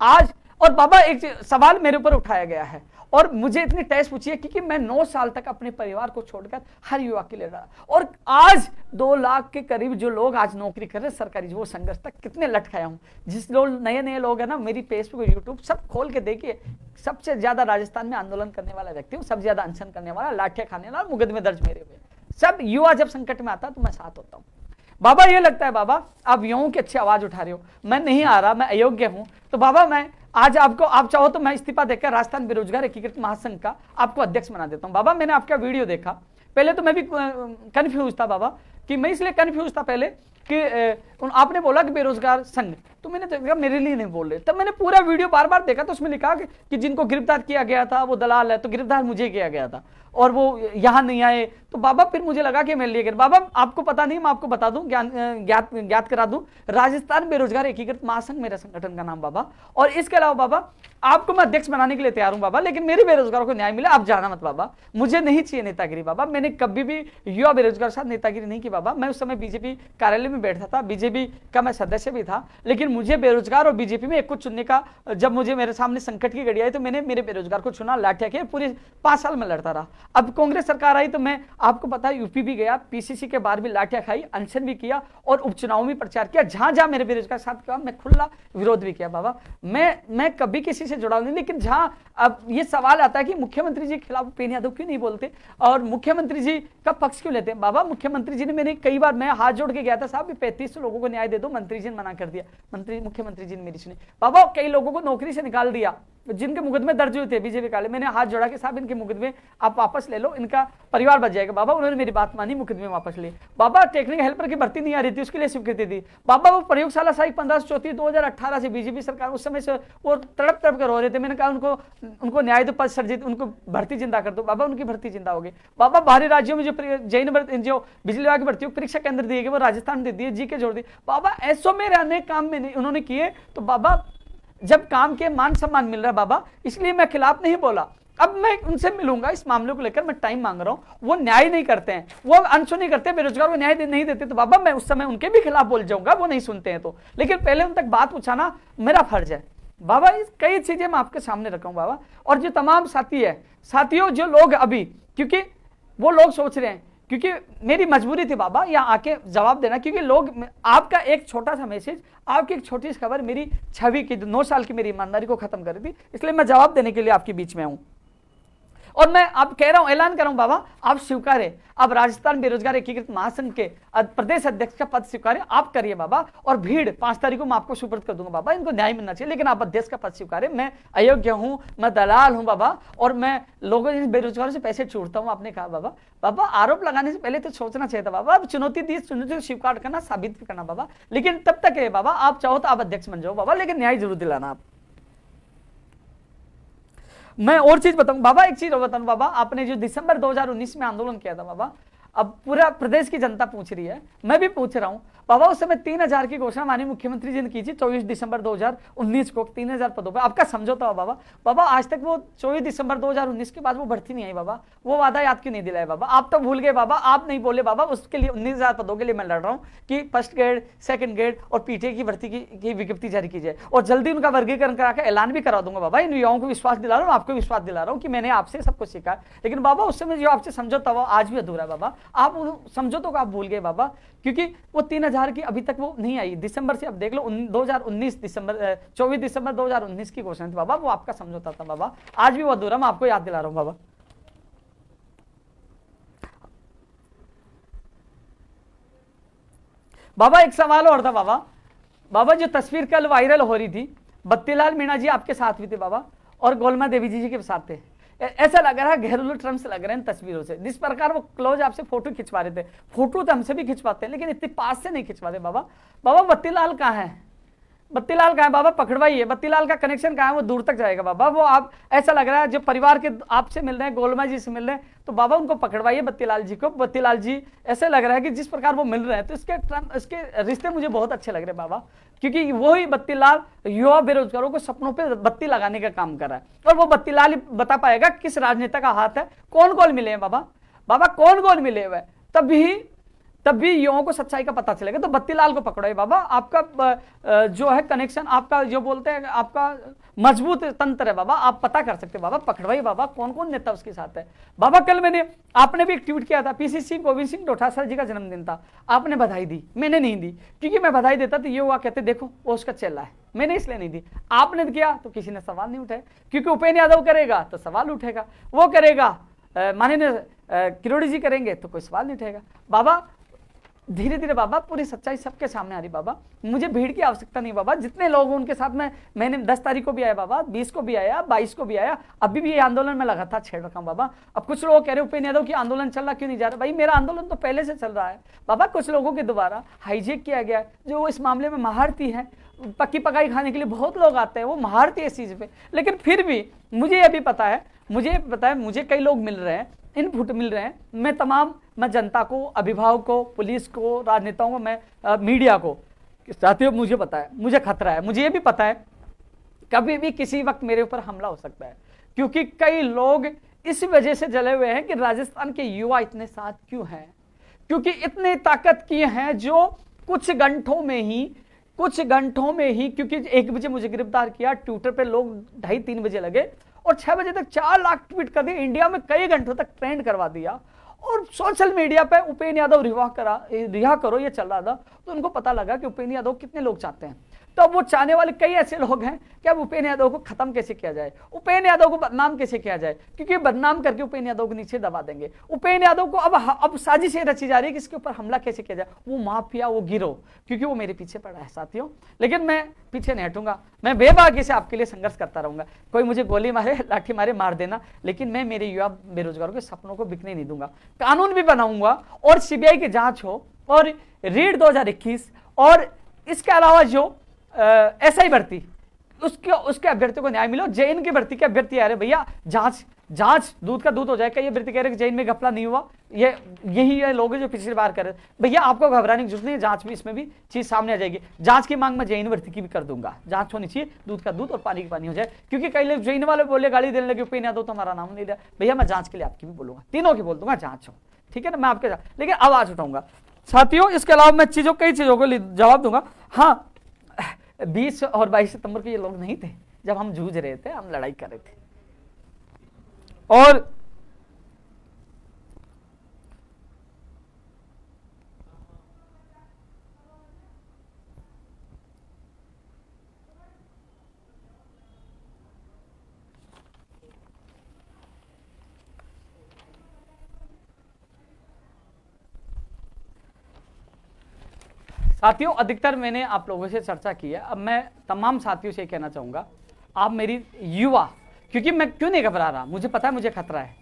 Speaker 1: आज। और बाबा एक सवाल मेरे ऊपर उठाया गया है और मुझे इतनी टेस्ट पूछी है क्योंकि मैं 9 साल तक अपने परिवार को छोड़कर हर युवा के लिए लड़ा, और आज 2 लाख के करीब जो लोग आज नौकरी कर रहे हैं सरकारी, वो संघर्ष तक कितने लटकाया हूं। जिस लोग नए लोग हैं ना, मेरी फेसबुक और यूट्यूब सब खोल के देखिए, सबसे ज्यादा राजस्थान में आंदोलन करने वाला व्यक्ति हूं, सबसे ज्यादा अनशन करने वाला, लाठियां खाने वाला, मुकदमे दर्ज मेरे हुए। सब युवा जब संकट में आता तो मैं साथ होता हूं। बाबा ये लगता है बाबा आप युवाओं की अच्छी आवाज उठा रहे हो, मैं नहीं आ रहा, मैं अयोग्य हूं, तो बाबा मैं आज आपको, आप चाहो तो मैं इस्तीफा देकर राजस्थान बेरोजगार एकीकृत महासंघ का आपको अध्यक्ष बना देता हूं। बाबा मैंने आपका वीडियो देखा, पहले तो मैं भी कंफ्यूज था बाबा, कि मैं इसलिए कंफ्यूज था पहले कि आपने बोला कि बेरोजगार संघ, तो मैंने देखा मेरे लिए नहीं बोल रहे, तब मैंने पूरा वीडियो बार बार देखा तो उसमें लिखा कि जिनको गिरफ्तार किया गया था वो दलाल है, तो गिरफ्तार मुझे किया गया था और वो यहाँ नहीं आए। तो बाबा फिर मुझे लगा कि मेरे लिए बाबा आपको पता नहीं, मैं आपको बता दूं, ज्ञात करा दूं, राजस्थान बेरोजगार एकीकृत महासंघ मेरा संगठन का नाम बाबा। और इसके अलावा बाबा आपको मैं अध्यक्ष बनाने के लिए तैयार हूं बाबा, लेकिन मेरे बेरोजगारों को न्याय मिले, आप जाना मत बाबा, मुझे नहीं चाहिए नेतागिरी बाबा। मैंने कभी भी युवा बेरोजगार साथ नेतागिरी नहीं की बाबा। मैं उस समय बीजेपी कार्यालय में बैठा था, बीजेपी का मैं सदस्य भी था, लेकिन मुझे बेरोजगार और बीजेपी में एक को चुनने का, जब मुझे मेरे सामने संकट की घड़ी आई तो मैंने मेरे बेरोजगार को चुना, लाठियां किया, पूरे 5 साल में लड़ता रहा। अब कांग्रेस सरकार आई तो मैं आपको पता है यूपी भी गया, पीसीसी के बाहर भी लाठियां खाई, अनशन भी किया और उपचुनाव में प्रचार किया, जहां जहां मेरे बेरोजगार साथ किया मैं खुला विरोध भी किया बाबा। मैं कभी किसी से जुड़ा नहीं, लेकिन जहां अब ये सवाल आता है कि मुख्यमंत्री जी के खिलाफ उपेन्द्र यादव क्यों नहीं बोलते और मुख्यमंत्री जी का पक्ष क्यों लेते हैं बाबा। मुख्यमंत्री जी ने, मैंने कई बार मैं हाथ जोड़ के गया था, साहब 3500 लोगों को न्याय दे दो, मंत्री जी ने मना कर दिया, मुख्यमंत्री जी ने मेरी सुनी बाबा। कई लोगों को नौकरी से निकाल दिया जिनके मुकदमे दर्ज हुए थे बीजेपी काले, मैंने हाथ जोड़ा कि साहब इनके मुकदमे आप वापस ले लो, इनका परिवार बच जाएगा बाबा। उन्होंने मेरी बात मानी, मुकदमे वापस लिए बाबा। टेक्निकल हेल्पर की भर्ती नहीं आ रही थी, उसके लिए स्वीकृति दी बाबा। वो प्रयोगशाला सहायक 1534 2018 से बीजेपी सरकार, उस समय से वो तड़प कर रो रहे थे, मैंने कहा उनको न्याय दो, पद सर्जित, उनको भर्ती जिंदा कर दो बाबा। उनकी भर्ती जिंदा हो गई बाबा। बाहरी राज्यों में जो बिजली विभाग की भर्ती परीक्षा केंद्र दिए गए वो राजस्थान में दे दिए, जी के जोड़ दिए बाबा। ऐसो में रहने काम में उन्होंने किए, तो बाबा जब काम के मान सम्मान मिल रहा है बाबा, इसलिए मैं खिलाफ नहीं बोला। अब मैं उनसे मिलूंगा, इस मामले को लेकर मैं टाइम मांग रहा हूं। वो न्याय नहीं करते हैं, वो अनसुनी करते, बेरोजगार को न्याय नहीं देते, तो बाबा मैं उस समय उनके भी खिलाफ बोल जाऊंगा, वो नहीं सुनते हैं तो। लेकिन पहले उन तक बात पहुंचाना मेरा फर्ज है बाबा। कई चीजें मैं आपके सामने रखा हूं बाबा। और जो तमाम साथी है, साथियों जो लोग अभी, क्योंकि वो लोग सोच रहे हैं, क्योंकि मेरी मजबूरी थी बाबा यहाँ आके जवाब देना, क्योंकि लोग, आपका एक छोटा सा मैसेज, आपकी एक छोटी सी खबर मेरी छवि की, 9 साल की मेरी ईमानदारी को खत्म कर दी, इसलिए मैं जवाब देने के लिए आपके बीच में हूं। और मैं अब कह रहा हूं, ऐलान कर रहा हूं बाबा, आप स्वीकारें, अब राजस्थान बेरोजगार एकीकृत महासंघ के प्रदेश अध्यक्ष का पद स्वीकारें, आप करिए बाबा। और भीड़ 5 तारीख को मैं आपको सुपुर्द कर दूंगा बाबा, इनको न्याय मिलना चाहिए, लेकिन आप अध्यक्ष का पद स्वीकारें। मैं अयोग्य हूं, मैं दलाल हूं बाबा, और मैं लोगों बेरोजगारों से पैसे छूटता हूं, आपने कहा बाबा। बाबा आरोप लगाने से पहले तो सोचना चाहिए था बाबा। अब चुनौती दी, चुनौती को स्वीकार करना, साबित भी करना बाबा। लेकिन तब तक है बाबा, आप चाहो तो आप अध्यक्ष बन जाओ बाबा, लेकिन न्याय जरूर दिलाना आप। मैं और चीज बताऊं बाबा, एक चीज और बताऊं बाबा, आपने जो दिसंबर 2019 में आंदोलन किया था बाबा, अब पूरा प्रदेश की जनता पूछ रही है, मैं भी पूछ रहा हूं बाबा। उस समय 3000 की घोषणा माननीय मुख्यमंत्री जी ने की थी 24 दिसंबर 2019 को, 3000 पदों पर आपका समझौता हो बाबा। बाबा आज तक वो 24 दिसंबर 2019 के बाद वो भर्ती नहीं आई बाबा, वो वादा याद क्यों नहीं दिलाया बाबा। आप तो भूल गए बाबा, आप नहीं बोले बाबा। उसके लिए 19,000 पदों के लिए मैं लड़ रहा हूं कि फर्स्ट ग्रेड, सेकंड ग्रेड और पीटीए की भर्ती की विज्ञप्ति जारी की जाए, और जल्दी उनका वर्गीकरण करा के ऐलान भी करा दूंगा बाबा। इन युवाओं को विश्वास दिला रहा हूं, आपको विश्वास दिला रहा हूं कि मैंने आपसे सब कुछ सीखा। लेकिन बाबा उस समय जो आपसे समझौता हुआ आज भी अधूरा है बाबा, आप उन समझौतों को आप भूल गए बाबा, क्योंकि वो 3000 की अभी तक वो नहीं आई। दिसंबर से अब देख लो, 2019 दिसंबर 24 दिसंबर 2019 की घोषणा थी बाबा, वो आपका समझौता था बाबा, आज भी वो अधूरा, मैं आपको याद दिला रहा हूं बाबा। बाबा एक सवाल और था बाबा, बाबा जो तस्वीर कल वायरल हो रही थी, बत्तीलाल मीणा जी आपके साथ भी थे बाबा, और गोलमा देवी जी के साथ थे। ऐसा लग रहा है घरेलू टर्म से लग रहे हैं तस्वीरों से, जिस प्रकार वो क्लोज आपसे फोटो खिंचवा रहे थे। फोटो तो हमसे भी खिंचवाते हैं लेकिन इतनी पास से नहीं खिंचवाते। बाबा बाबा बत्तीलाल कहाँ है, बत्तीलाल कहाँ है बाबा, पकड़वाइए। बत्तीलाल का कनेक्शन कहाँ है, वो दूर तक जाएगा बाबा। वो आप ऐसा लग रहा है जो परिवार के आपसे मिल रहे हैं, गोलमा जी से मिल रहे हैं, तो बाबा उनको पकड़वाइए बत्तीलाल जी को। बत्तीलाल जी ऐसे लग रहा है कि जिस प्रकार वो मिल रहे हैं तो इसके रिश्ते मुझे बहुत अच्छे लग रहे हैं बाबा, क्योंकि वही बत्तीलाल युवा बेरोजगारों को सपनों पे बत्ती लगाने का काम कर रहा है। और वो बत्तीलाल ही बता पाएगा किस राजनेता का हाथ है, कौन कौन मिले हैं बाबा, बाबा कौन कौन मिले हुए, तब भी युवाओं को सच्चाई का पता चलेगा। तो बत्तीलाल को पकड़ो बाबा, आपका जो है कनेक्शन, आपका जो बोलते हैं आपका मजबूत तंत्र है बाबा, आप पता कर सकते हैं बाबा, पकड़वाइए बाबा कौन कौन नेता उसके साथ है। बाबा कल आपने भी एक ट्वीट किया था, पीसी सिंह गोविंद सिंह डोटासरा जी का जन्मदिन था, आपने बधाई दी, मैंने नहीं दी, क्योंकि मैं बधाई देता तो ये हुआ कहते देखो वो उसका चेला है, मैंने इसलिए नहीं दी। आपने किया तो किसी ने सवाल नहीं उठाया, क्योंकि उपेंद्र यादव करेगा तो सवाल उठेगा, वो करेगा माननीय किरोड़ी जी करेंगे तो कोई सवाल नहीं उठेगा। बाबा धीरे धीरे बाबा पूरी सच्चाई सबके सामने आ रही बाबा, मुझे भीड़ की आवश्यकता नहीं बाबा। जितने लोग उनके साथ में, मैंने 10 तारीख को भी आया बाबा, 20 को भी आया, 22 को भी आया, अभी भी ये आंदोलन में लगातार छेड़ रखा हूं बाबा। अब कुछ लोग कह रहे उपेंद्र यादव की आंदोलन चल रहा क्यों नहीं जा रहा, भाई मेरा आंदोलन तो पहले से चल रहा है बाबा, कुछ लोगों के द्वारा हाईजेक किया गया है, जो इस मामले में महारथी है, पक्की पकाई खाने के लिए बहुत लोग आते हैं, वो महारथी है इस चीज पे। लेकिन फिर भी मुझे ये भी पता है, मुझे कई लोग मिल रहे हैं, इनपुट मिल रहे हैं, मैं जनता को, अभिभावकों को, पुलिस को, राजनेताओं को, मैं मीडिया को, साथियों मुझे पता है, मुझे खतरा है, मुझे ये भी पता है कभी भी किसी वक्त मेरे ऊपर हमला हो सकता है, क्योंकि कई लोग इस वजह से जले हुए हैं कि राजस्थान के युवा इतने साथ क्यों हैं, क्योंकि इतने ताकत किए हैं जो कुछ घंटों में ही, क्योंकि 1 बजे मुझे गिरफ्तार किया, ट्विटर पे लोग 2:30-3 बजे लगे और 6 बजे तक 4 लाख ट्वीट कर दिए, इंडिया में कई घंटों तक ट्रेंड करवा दिया, और सोशल मीडिया पे उपेंद्र यादव रिहा करो ये चल रहा था। तो उनको पता लगा कि उपेंद्र यादव कितने लोग चाहते हैं, तो अब वो चाहने वाले कई ऐसे लोग हैं कि अब उपेंद्र यादव को खत्म कैसे किया जाए, उपेंद्र यादव को बदनाम कैसे किया जाए, क्योंकि बदनाम करके उपेंद्र यादव को नीचे दबा देंगे। उपेंद्र यादव को अब साजिशें रची जा रही है कि इसके ऊपर हमला कैसे किया जाए, वो माफिया, वो गिरोह, क्योंकि वो मेरे पीछे पड़ा है साथियों। लेकिन मैं पीछे नहीं हटूंगा, मैं बेबाकी से आपके लिए संघर्ष करता रहूंगा। कोई मुझे गोली मारे, लाठी मारे, मार देना, लेकिन मैं मेरे युवा बेरोजगारों के सपनों को बिकने नहीं दूंगा। कानून भी बनाऊंगा और सीबीआई की जांच हो और रीड 2021 और इसके अलावा जो ऐसा ही भर्ती, उसके अभ्यर्थियों को न्याय मिलो। जैन की भर्ती के अभ्यर्थी आ रहे भैया, जांच दूध का दूध हो जाएगा। ये भर्ती कह रहे कि जैन में घपला नहीं हुआ, यही लोग जो पिछली बार कर रहे, भैया आपको घबराने की जरूरत नहीं है, जांच भी इसमें भी चीज सामने आ जाएगी। जांच की मांग मैं जैन भर्ती की भी कर दूंगा, जांच होनी चाहिए, दूध का दूध और पानी की पानी हो जाए, क्योंकि कई लोग जैन वाले बोले, गाली देने लगे उपेंद्र यादव तो हमारा नाम नहीं लिया, भैया मैं जांच के लिए आपकी भी बोलूंगा, तीनों की बोल दूंगा, जांच हो, ठीक है ना, मैं आपके साथ, लेकिन आवाज उठाऊंगा साथियों। इसके अलावा मैं कई चीजों को जवाब दूंगा। हाँ, 20 और 22 सितंबर के ये लोग नहीं थे जब हम जूझ रहे थे, हम लड़ाई कर रहे थे। और साथियों, अधिकतर मैंने आप लोगों से चर्चा की है। अब मैं तमाम साथियों से कहना चाहूंगा, आप मेरी युवा, क्योंकि मैं क्यों नहीं घबरा रहा, मुझे पता है मुझे खतरा है,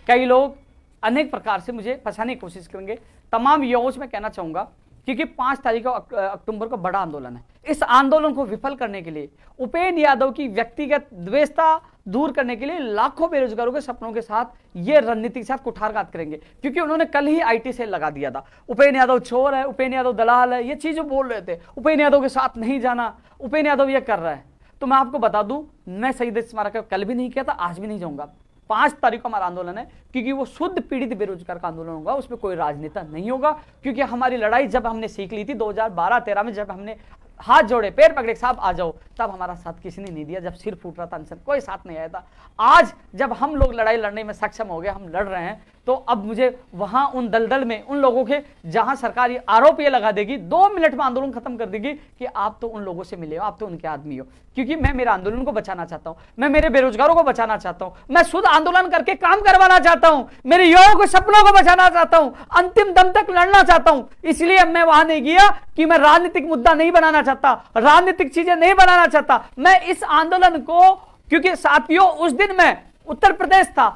Speaker 1: कई लोग अनेक प्रकार से मुझे फंसाने की कोशिश करेंगे। तमाम युवाओं से मैं कहना चाहूंगा, क्योंकि 5 तारीख अक्टूबर को बड़ा आंदोलन है, इस आंदोलन को विफल करने के लिए, उपेंद्र यादव की व्यक्तिगत द्वेषता दूर करने के लिए लाखों बेरोजगारों के सपनों के साथ ये रणनीति के साथ कुठारघात करेंगे। क्योंकि उन्होंने कल ही आईटी सेल लगा दिया था, उपेंद्र यादव चोर है, उपेंद्र यादव दलाल है, ये चीजें बोल रहे थे, उपेंद्र यादव के साथ नहीं जाना, उपेंद्र यादव ये कर रहा है। तो मैं आपको बता दूं, मैं शहीद स्मारक कल भी नहीं किया था, आज भी नहीं जाऊंगा। 5 तारीख को हमारा आंदोलन है, क्योंकि वो शुद्ध पीड़ित बेरोजगार का आंदोलन होगा, उसमें कोई राजनेता नहीं होगा। क्योंकि हमारी लड़ाई जब हमने सीख ली थी 2012-13 में, जब हमने हाथ जोड़े, पैर पकड़े, साहब आ जाओ, तब हमारा साथ किसी ने नहीं दिया, जब सिर फूट रहा था अनशन, कोई साथ नहीं आया था। आज जब हम लोग लड़ाई लड़ने में सक्षम हो गए, हम लड़ रहे हैं, तो अब मुझे वहां उन दलदल में, उन लोगों के जहां सरकार आरोप ये लगा देगी, 2 मिनट में आंदोलन खत्म कर देगी कि आप तो उन लोगों से मिले हो, आप तो उनके आदमी हो। क्योंकि मैं मेरे आंदोलन को बचाना चाहता हूं, मैं मेरे बेरोजगारों को बचाना चाहता हूं, मैं शुद्ध आंदोलन करके काम करवाना चाहता हूं, मेरे युवाओं को सपनों को बचाना चाहता हूं, अंतिम दम तक लड़ना चाहता हूं। इसलिए मैं वहां नहीं गया कि मैं राजनीतिक मुद्दा नहीं बनाना चाहता, राजनीतिक चीजें नहीं बनाना चाहता। मैं इस आंदोलन को, क्योंकि साथियों उस दिन मैं उत्तर प्रदेश था,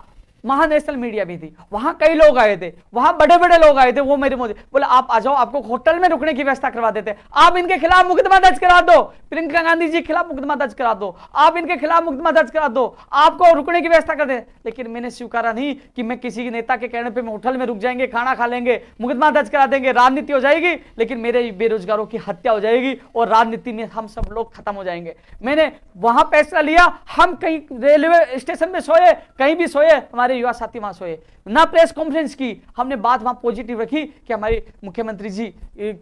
Speaker 1: वहां नेशनल मीडिया भी थी, वहां कई लोग आए थे, वहां बड़े बड़े लोग आए थे, वो मेरे मोदी बोले आप आ जाओ, आपको होटल में रुकने की व्यवस्था करवा देते हैं, आप इनके खिलाफ मुकदमा दर्ज करा दो, प्रियंका गांधी जी के खिलाफ मुकदमा दर्ज करा दो, आप इनके खिलाफ मुकदमा दर्ज करा दो, आपको रुकने की व्यवस्था कर दे। लेकिन मैंने स्वीकारा नहीं कि मैं किसी नेता के कहने पर होटल में रुक जाएंगे, खाना खा लेंगे, मुकदमा दर्ज करा देंगे, राजनीति हो जाएगी, लेकिन मेरे बेरोजगारों की हत्या हो जाएगी और राजनीति में हम सब लोग खत्म हो जाएंगे। मैंने वहां फैसला लिया, हम कहीं रेलवे स्टेशन में सोए, कहीं भी सोए, हमारे युवा साथी वहां सोए, ना प्रेस कॉन्फ्रेंस की, हमने बात वहां पॉजिटिव रखी कि हमारे मुख्यमंत्री जी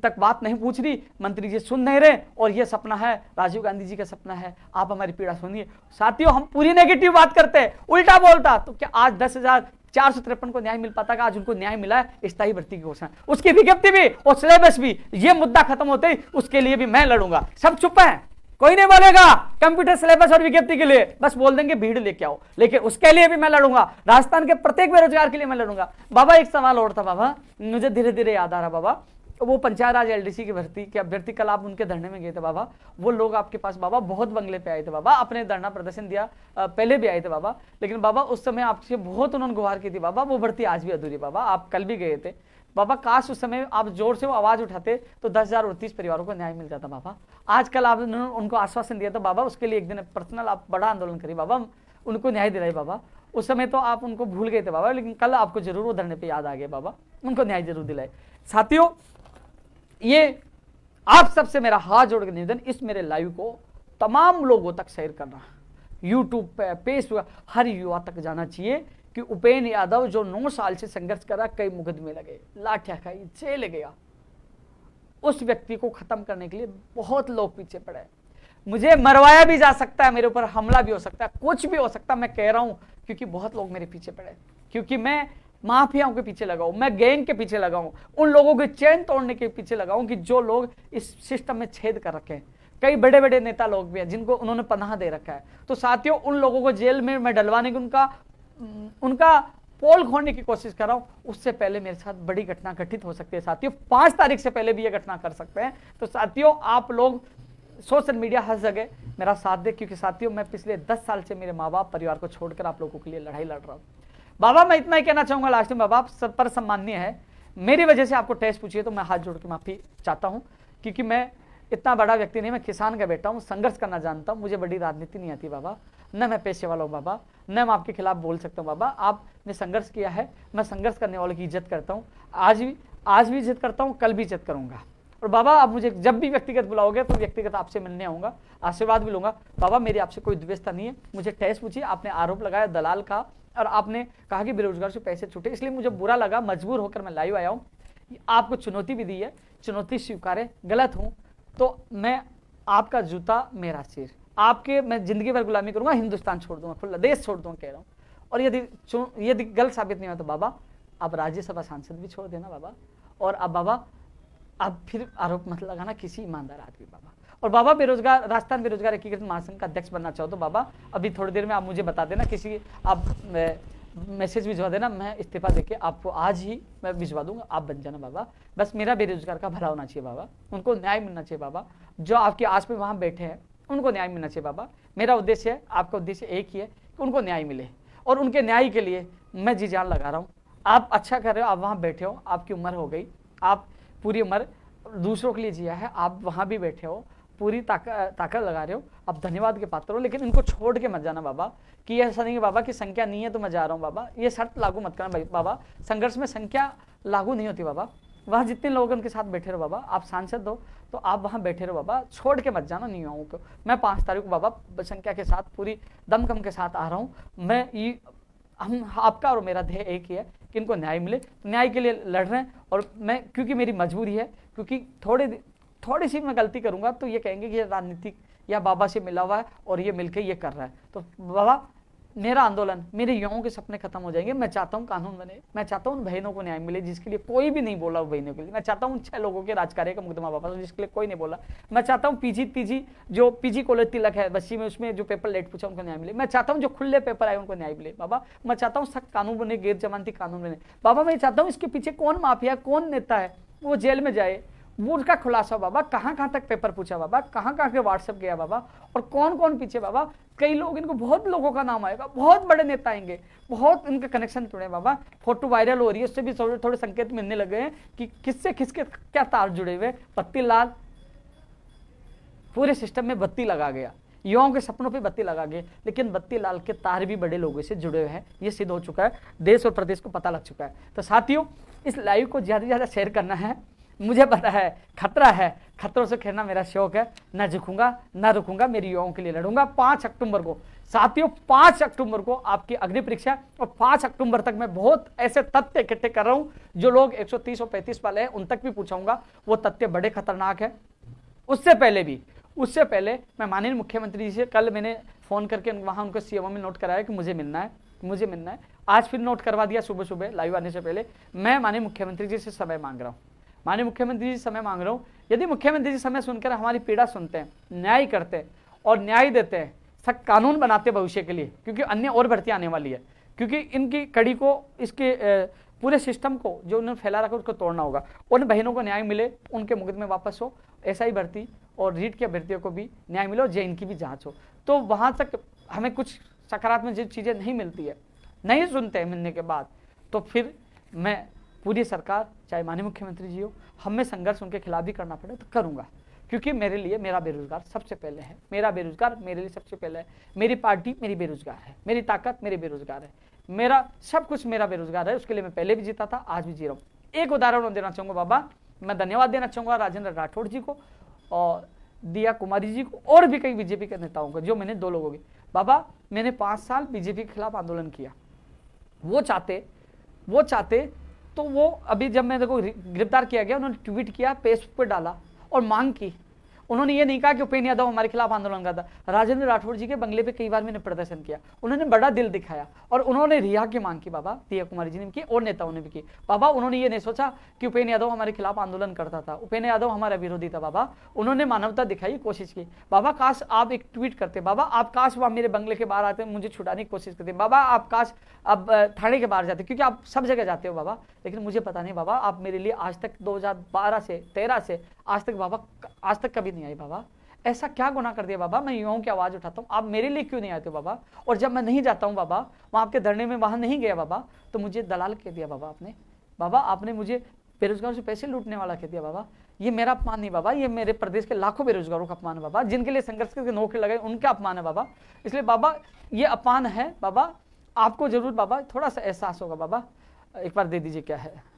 Speaker 1: तक बात नहीं पूछ रही, मंत्री जी सुन नहीं रहे, और ये सपना है, राजीव गांधी जी का सपना है, आप हमारी पीड़ा सुनिए। साथियों, हम पूरी नेगेटिव बात करते हैं, उल्टा बोलता, तो क्या आज 10,453 को न्याय मिल पाता? आज उनको न्याय मिला है, स्थायी भर्ती की घोषणा, उसकी विज्ञप्ति भी और सिलेबस भी, ये मुद्दा खत्म होते ही उसके लिए भी मैं लड़ूंगा। सब चुप है, कोई नहीं बोलेगा कंप्यूटर सिलेबस और विज्ञप्ति के लिए, बस बोल देंगे भीड़ लेके आओ, लेकिन उसके लिए भी मैं लड़ूंगा, राजस्थान के प्रत्येक बेरोजगार के लिए मैं लड़ूंगा। बाबा एक सवाल और था बाबा, मुझे धीरे धीरे याद आ रहा बाबा, वो पंचायत राज एलडीसी की भर्ती के अभ्यर्थी, कल आप उनके धरने में गए थे बाबा, वो लोग आपके पास बाबा बहुत बंगले पे आए थे बाबा, अपने धरना प्रदर्शन दिया, पहले भी आए थे बाबा, लेकिन बाबा उस समय आपसे बहुत उन्होंने गुहार की थी बाबा, वो भर्ती आज भी अधूरी बाबा, आप कल भी गए थे बाबा, काश उस समय आप जोर से वो आवाज उठाते तो 10,038 परिवारों को न्याय मिल जाता बाबा। आजकल आपने उनको आश्वासन दिया था बाबा, उसके लिए एक दिन पर्सनल आप बड़ा आंदोलन करिए बाबा, उनको न्याय दिलाए बाबा। उस समय तो आप उनको भूल गए थे बाबा, लेकिन कल आपको जरूर वो धरने पे याद आ गया बाबा, उनको न्याय जरूर दिलाए। साथियों, ये आप सबसे मेरा हाथ जोड़ के निवेदन, इस मेरे लाइव को तमाम लोगों तक शेयर करना, यूट्यूब पे, फेसबुक, हर युवा तक जाना चाहिए कि उपेंद्र यादव जो 9 साल से संघर्ष कर रहा, कई मुकदमे लगे, लाठियां खाई, जेल गया, उस व्यक्ति को खत्म करने के लिए बहुत लोग पीछे पड़े। मुझे मरवाया भी जा सकता है, मेरे ऊपर हमला भी हो सकता है, कुछ भी हो सकता है, मैं कह रहा हूं क्योंकि बहुत लोग मेरे पीछे पड़े, क्योंकि मैं माफियाओं के पीछे लगाऊं, मैं गैंग के पीछे लगाऊं, उन लोगों के चैन तोड़ने के पीछे लगाऊं कि जो लोग इस सिस्टम में छेद कर रखे हैं। कई बड़े बड़े नेता लोग भी हैं जिनको उन्होंने पनाह दे रखा है, तो साथियों उन लोगों को जेल में मैं डलवाने की, उनका पोल खोलने की कोशिश कर रहा हूं। उससे पहले मेरे साथ बड़ी घटना घटित हो सकती है साथियों, 5 तारीख से पहले भी ये घटना कर सकते हैं। तो साथियों आप लोग सोशल मीडिया हर जगह मेरा साथ दे, क्योंकि साथियों मैं पिछले 10 साल से मेरे माँ बाप परिवार को छोड़कर आप लोगों के लिए लड़ाई लड़ रहा हूं। बाबा मैं इतना ही कहना चाहूंगा लास्ट में, बाबा सब पर सम्माननीय है, मेरी वजह से आपको टेस्ट पूछिए तो मैं हाथ जोड़ के माफी चाहता हूं, क्योंकि मैं इतना बड़ा व्यक्ति नहीं, मैं किसान का बेटा हूं, संघर्ष करना जानता हूं, मुझे बड़ी राजनीति नहीं आती बाबा, न मैं पेशे वाला हूं बाबा, न मैं आपके खिलाफ बोल सकता हूं बाबा। आपने संघर्ष किया है, मैं संघर्ष करने वालों की इज्जत करता हूं, आज भी इज्जत करता हूं, कल भी इज्जत करूंगा। और बाबा आप मुझे जब भी व्यक्तिगत बुलाओगे तो व्यक्तिगत आपसे मिलने आऊंगा, आशीर्वाद भी लूंगा। बाबा मेरी आपसे कोई द्वेषता नहीं है, मुझे टेस्ट पूछिए, आपने आरोप लगाया दलाल का, और आपने कहा कि बेरोजगार से पैसे छूटे, इसलिए मुझे बुरा लगा, मजबूर होकर मैं लाइव आया हूं। आपको चुनौती भी दी है, चुनौती स्वीकारे, गलत हूं तो मैं आपका जूता मेरा सिर, आपके मैं जिंदगी भर गुलामी करूंगा, हिंदुस्तान छोड़ दूंगा, खुला देश छोड़ दूंगा कह रहा हूं। और यदि गलत साबित नहीं हुआ तो बाबा आप राज्यसभा सांसद भी छोड़ देना बाबा, और अब बाबा अब फिर आरोप मत लगाना किसी ईमानदार आदमी बाबा। और बाबा बेरोजगार, राजस्थान बेरोजगार एकीकृत महासंघ का अध्यक्ष बनना चाहो तो बाबा अभी थोड़ी देर में आप मुझे बता देना, किसी आप मैसेज भिजवा देना, मैं इस्तीफा देके आपको आज ही मैं भिजवा दूंगा, आप बन जाना बाबा। बस मेरा बेरोजगार का भला होना चाहिए बाबा, उनको न्याय मिलना चाहिए बाबा, जो आपके आस में वहाँ बैठे हैं उनको न्याय मिलना चाहिए बाबा। मेरा उद्देश्य है, आपका उद्देश्य एक ही है कि उनको न्याय मिले, और उनके न्याय के लिए मैं जी जान लगा रहा हूँ। आप अच्छा कर रहे हो, आप वहाँ बैठे हो, आपकी उम्र हो गई, आप पूरी उम्र दूसरों के लिए जिया है, आप वहाँ भी बैठे हो, पूरी ताकत लगा रहे हो, आप धन्यवाद के पात्र हो, लेकिन इनको छोड़ के मत जाना बाबा, कि ऐसा नहीं है बाबा कि संख्या नहीं है तो मैं जा रहा हूँ बाबा, ये शर्त लागू मत करना बाबा, संघर्ष में संख्या लागू नहीं होती बाबा, वहाँ जितने लोग उनके साथ बैठे रहो बाबा, आप सांसद हो तो आप वहाँ बैठे रहो बाबा, छोड़ के मत जाना युवाओं को। मैं 5 तारीख को बाबा संख्या के साथ पूरी दमखम के साथ आ रहा हूँ, मैं ये हम आपका और मेरा ध्येय एक ही है कि इनको न्याय मिले, न्याय के लिए लड़ रहे हैं। और मैं क्योंकि मेरी मजबूरी है, क्योंकि थोड़ी सी मैं गलती करूंगा तो ये कहेंगे कि ये राजनीतिक या बाबा से मिला हुआ है और ये मिलके ये कर रहा है। तो बाबा मेरा आंदोलन, मेरे युवाओं के सपने खत्म हो जाएंगे। मैं चाहता हूँ कानून बने, मैं चाहता हूँ उन बहनों को न्याय मिले जिसके लिए कोई भी नहीं बोला, बहनों के लिए मैं चाहता हूँ 6 लोगों के राजकार्य का मुकदमा वापस जिसके लिए कोई नहीं बोला। मैं चाहता हूँ पीजी कॉलेज तिलक है बस्सी में, उसमें जो पेपर लेट पूछा उनको न्याय मिले। मैं चाहता हूँ जो खुले पेपर आए उनको न्याय मिले बाबा। मैं चाहता हूँ सख्त कानून बने, गैर जमानती कानून बने बाबा। मैं चाहता हूँ इसके पीछे कौन माफिया, कौन नेता है वो जेल में जाए, वो उसका खुलासा बाबा, कहाँ कहाँ तक पेपर पूछा बाबा, कहाँ कहाँ के व्हाट्सएप गया बाबा, और कौन कौन पीछे बाबा। कई लोग, इनको बहुत लोगों का नाम आएगा, बहुत बड़े नेता आएंगे, बहुत इनके कनेक्शन जुड़े बाबा। फोटो वायरल हो रही है, उससे भी थोड़े थोड़े संकेत मिलने लगे हैं कि किससे किसके क्या तार जुड़े हुए। बत्ती लाल पूरे सिस्टम में बत्ती लगा गया, युवाओं के सपनों पे बत्ती लगा गए, लेकिन बत्ती लाल के तार भी बड़े लोगों से जुड़े हुए हैं। ये सिद्ध हो चुका है, देश और प्रदेश को पता लग चुका है। तो साथियों, इस लाइव को ज़्यादा से ज़्यादा शेयर करना है। मुझे पता है खतरा है, खतरों से खेलना मेरा शौक है, ना झुकूंगा ना रुकूंगा, मेरी युवाओं के लिए लड़ूंगा। 5 अक्टूबर को साथियों, 5 अक्टूबर को आपकी अग्नि परीक्षा, और 5 अक्टूबर तक मैं बहुत ऐसे तथ्य इकट्ठे कर रहा हूं जो लोग 130 और 35 वाले हैं उन तक भी पूछाऊंगा। वो तथ्य बड़े खतरनाक है। उससे पहले मैं माननीय मुख्यमंत्री जी से कल मैंने फोन करके वहां उनको सीएमओ में नोट कराया कि मुझे मिलना है। आज फिर नोट करवा दिया सुबह सुबह लाइव आने से पहले। मैं माननीय मुख्यमंत्री जी से समय मांग रहा हूँ, माननीय मुख्यमंत्री जी समय मांग रहा हूँ। यदि मुख्यमंत्री जी समय सुनकर हमारी पीड़ा सुनते हैं, न्याय करते हैं और न्याय देते हैं, सख्त कानून बनाते भविष्य के लिए, क्योंकि अन्य और भर्ती आने वाली है, क्योंकि इनकी कड़ी को, इसके पूरे सिस्टम को जो उन्होंने फैला रखा उसको तोड़ना होगा। उन बहनों को न्याय मिले, उनके मुकदमे वापस हो, एसआई भर्ती और रीट के अभ्यर्थियों को भी न्याय मिले और जेएन की भी जांच हो। तो वहां तक हमें कुछ सकारात्मक जो चीजें नहीं मिलती है, नहीं सुनते हैं मिलने के बाद, तो फिर मैं पूरी सरकार, चाहे माननीय मुख्यमंत्री जी हो, हमें संघर्ष उनके खिलाफ भी करना पड़े तो करूंगा, क्योंकि मेरे लिए मेरा बेरोजगार सबसे पहले है। मेरा बेरोजगार मेरे लिए सबसे पहले है। मेरी पार्टी मेरी बेरोजगार है, मेरी ताकत मेरे बेरोजगार है, मेरा सब कुछ मेरा बेरोजगार है। उसके लिए मैं पहले भी जीता था, आज भी जी रहा हूँ। एक उदाहरण देना चाहूंगा बाबा, मैं धन्यवाद देना चाहूंगा राजेंद्र राठौड़ जी को और दिया कुमारी जी को और भी कई बीजेपी के नेताओं को, जो मैंने 2 लोगों की बाबा, मैंने 5 साल बीजेपी के खिलाफ आंदोलन किया। वो चाहते तो वो अभी जब मेरे को गिरफ्तार किया गया, उन्होंने ट्वीट किया, फेसबुक पर डाला और मांग की। उन्होंने ये नहीं कहा कि उपेंद्र यादव हमारे खिलाफ आंदोलन करता। राजेंद्र राठौड़ जी के बंगले पे कई बार मैंने प्रदर्शन किया, उन्होंने बड़ा दिल दिखाया और उन्होंने रिहा की मांग की बाबा, दिया कुमारी जी ने की और नेताओं ने भी की। बाबा उन्होंने ये नहीं सोचा कि उपेंद्र यादव हमारे खिलाफ आंदोलन करता था, उपेंद्र यादव हमारा विरोधी था। बाबा उन्होंने मानवता दिखाई, कोशिश की। बाबा काश आप एक ट्वीट करते, बाबा आप काश वहाँ मेरे बंगले के बाहर आते, मुझे छुड़ाने की कोशिश करते, बाबा आप काश अब थाने के बाहर जाते, क्योंकि आप सब जगह जाते हो बाबा, लेकिन मुझे पता नहीं बाबा, आप मेरे लिए आज तक 2012 से 13 से आज तक बाबा, आज तक कभी नहीं आई बाबा। ऐसा क्या गुनाह कर दिया बाबा? मैं युवाओं की आवाज उठाता हूँ, आप मेरे लिए क्यों नहीं आते हो बाबा? और जब मैं नहीं जाता हूँ बाबा, वहाँ आपके धरने में वहाँ नहीं गया बाबा, तो मुझे दलाल कह दिया बाबा आपने। बाबा आपने मुझे बेरोजगारों से पैसे लूटने वाला कह दिया बाबा। ये मेरा अपमान नहीं बाबा, ये मेरे प्रदेश के लाखों बेरोजगारों का अपमान है बाबा, जिनके लिए संघर्ष करके नौकरी लगाई उनका अपमान है बाबा। इसलिए बाबा ये अपमान है बाबा, आपको जरूर बाबा थोड़ा सा एहसास होगा बाबा। एक बार दे दीजिए, क्या है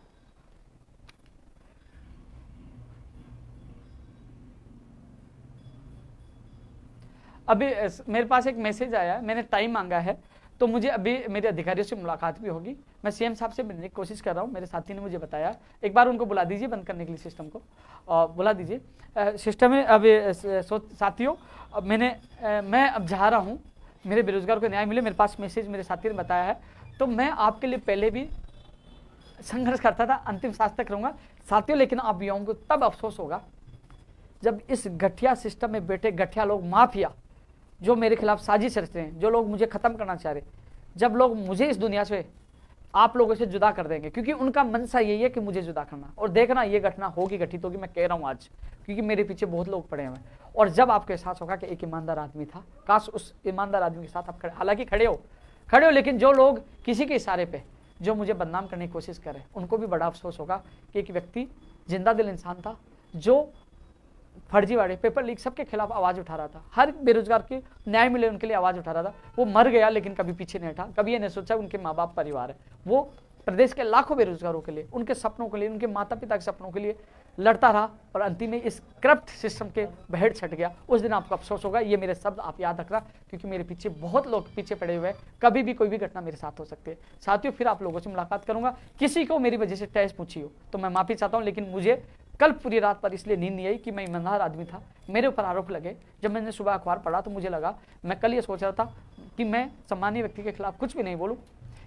Speaker 1: अभी मेरे पास एक मैसेज आया है, मैंने टाइम मांगा है, तो मुझे अभी मेरे अधिकारियों से मुलाकात भी होगी। मैं सीएम साहब से मिलने की कोशिश कर रहा हूँ, मेरे साथी ने मुझे बताया। एक बार उनको बुला दीजिए बंद करने के लिए सिस्टम को, बुला दीजिए सिस्टम में। अब साथियों मैं अब जा रहा हूँ, मेरे बेरोजगार को न्याय मिले, मेरे पास मैसेज मेरे साथी ने बताया है। तो मैं आपके लिए पहले भी संघर्ष करता था, अंतिम सांस तक रहूँगा साथियों, लेकिन आप युवाओं को तब अफसोस होगा जब इस घटिया सिस्टम में बैठे घटिया लोग, माफिया जो मेरे खिलाफ साजिश रचते हैं, जो लोग मुझे खत्म करना चाह रहे, जब लोग मुझे इस दुनिया से आप लोगों से जुदा कर देंगे, क्योंकि उनका मनसा यही है कि मुझे जुदा करना। और देखना ये घटना होगी, घटित होगी, मैं कह रहा हूँ आज, क्योंकि मेरे पीछे बहुत लोग पड़े हुए हैं। और जब आपको एहसास होगा कि एक ईमानदार आदमी था, काश उस ईमानदार आदमी के साथ आप खड़े, हालांकि खड़े हो, लेकिन जो लोग किसी के इशारे पे जो मुझे बदनाम करने की कोशिश कर रहे हैं, उनको भी बड़ा अफसोस होगा कि एक व्यक्ति जिंदा दिल इंसान था, जो फर्जीवाड़े, पेपर लीक, सबके खिलाफ आवाज उठा रहा था, हर बेरोजगार के न्याय मिले उनके लिए आवाज उठा रहा था। वो मर गया, लेकिन कभी पीछे नहीं हटा, कभी ये नहीं सोचा उनके माँ बाप परिवार है, वो प्रदेश के लाखों बेरोजगारों के लिए, उनके सपनों के लिए, उनके माता पिता के सपनों के लिए लड़ता रहा, और अंतिम में इस करप्ट सिस्टम के बहेड़ छट गया। उस दिन आपको अफसोस होगा। ये मेरे शब्द आप याद रखना, क्योंकि मेरे पीछे बहुत लोग पीछे पड़े हुए हैं, कभी भी कोई भी घटना मेरे साथ हो सकती है। साथियों फिर आप लोगों से मुलाकात करूंगा। किसी को मेरी वजह से टैस पूछी हो तो मैं माफी चाहता हूँ, लेकिन मुझे कल पूरी रात पर इसलिए नींद नहीं आई कि मैं ईमानदार आदमी था, मेरे ऊपर आरोप लगे। जब मैंने सुबह अखबार पढ़ा तो मुझे लगा, मैं कल ये सोच रहा था कि मैं सम्मानीय व्यक्ति के खिलाफ कुछ भी नहीं बोलूं,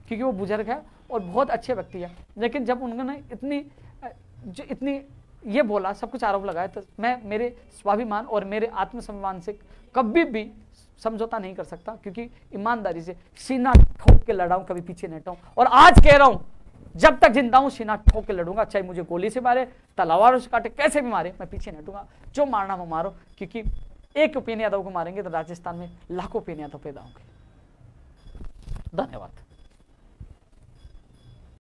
Speaker 1: क्योंकि वो बुजुर्ग है और बहुत अच्छे व्यक्ति है। लेकिन जब उन्होंने इतनी ये बोला, सब कुछ आरोप लगाया, तो मैं मेरे स्वाभिमान और मेरे आत्मसम्मान से कभी भी समझौता नहीं कर सकता, क्योंकि ईमानदारी से सीना ठोक के लड़ा हूं, कभी पीछे नहीं हटाऊं। और आज कह रहा हूं, जब तक जिंदा हूं सीना ठोक के लड़ूंगा, चाहे मुझे गोली से मारे, तलवारों से काटे, कैसे भी मारे, मैं पीछे नहीं हटूंगा। जो मारना वो मारो, क्योंकि एक उपेंद्र यादव को मारेंगे तो राजस्थान में लाखों उपेंद्र यादव पैदा होंगे। धन्यवाद।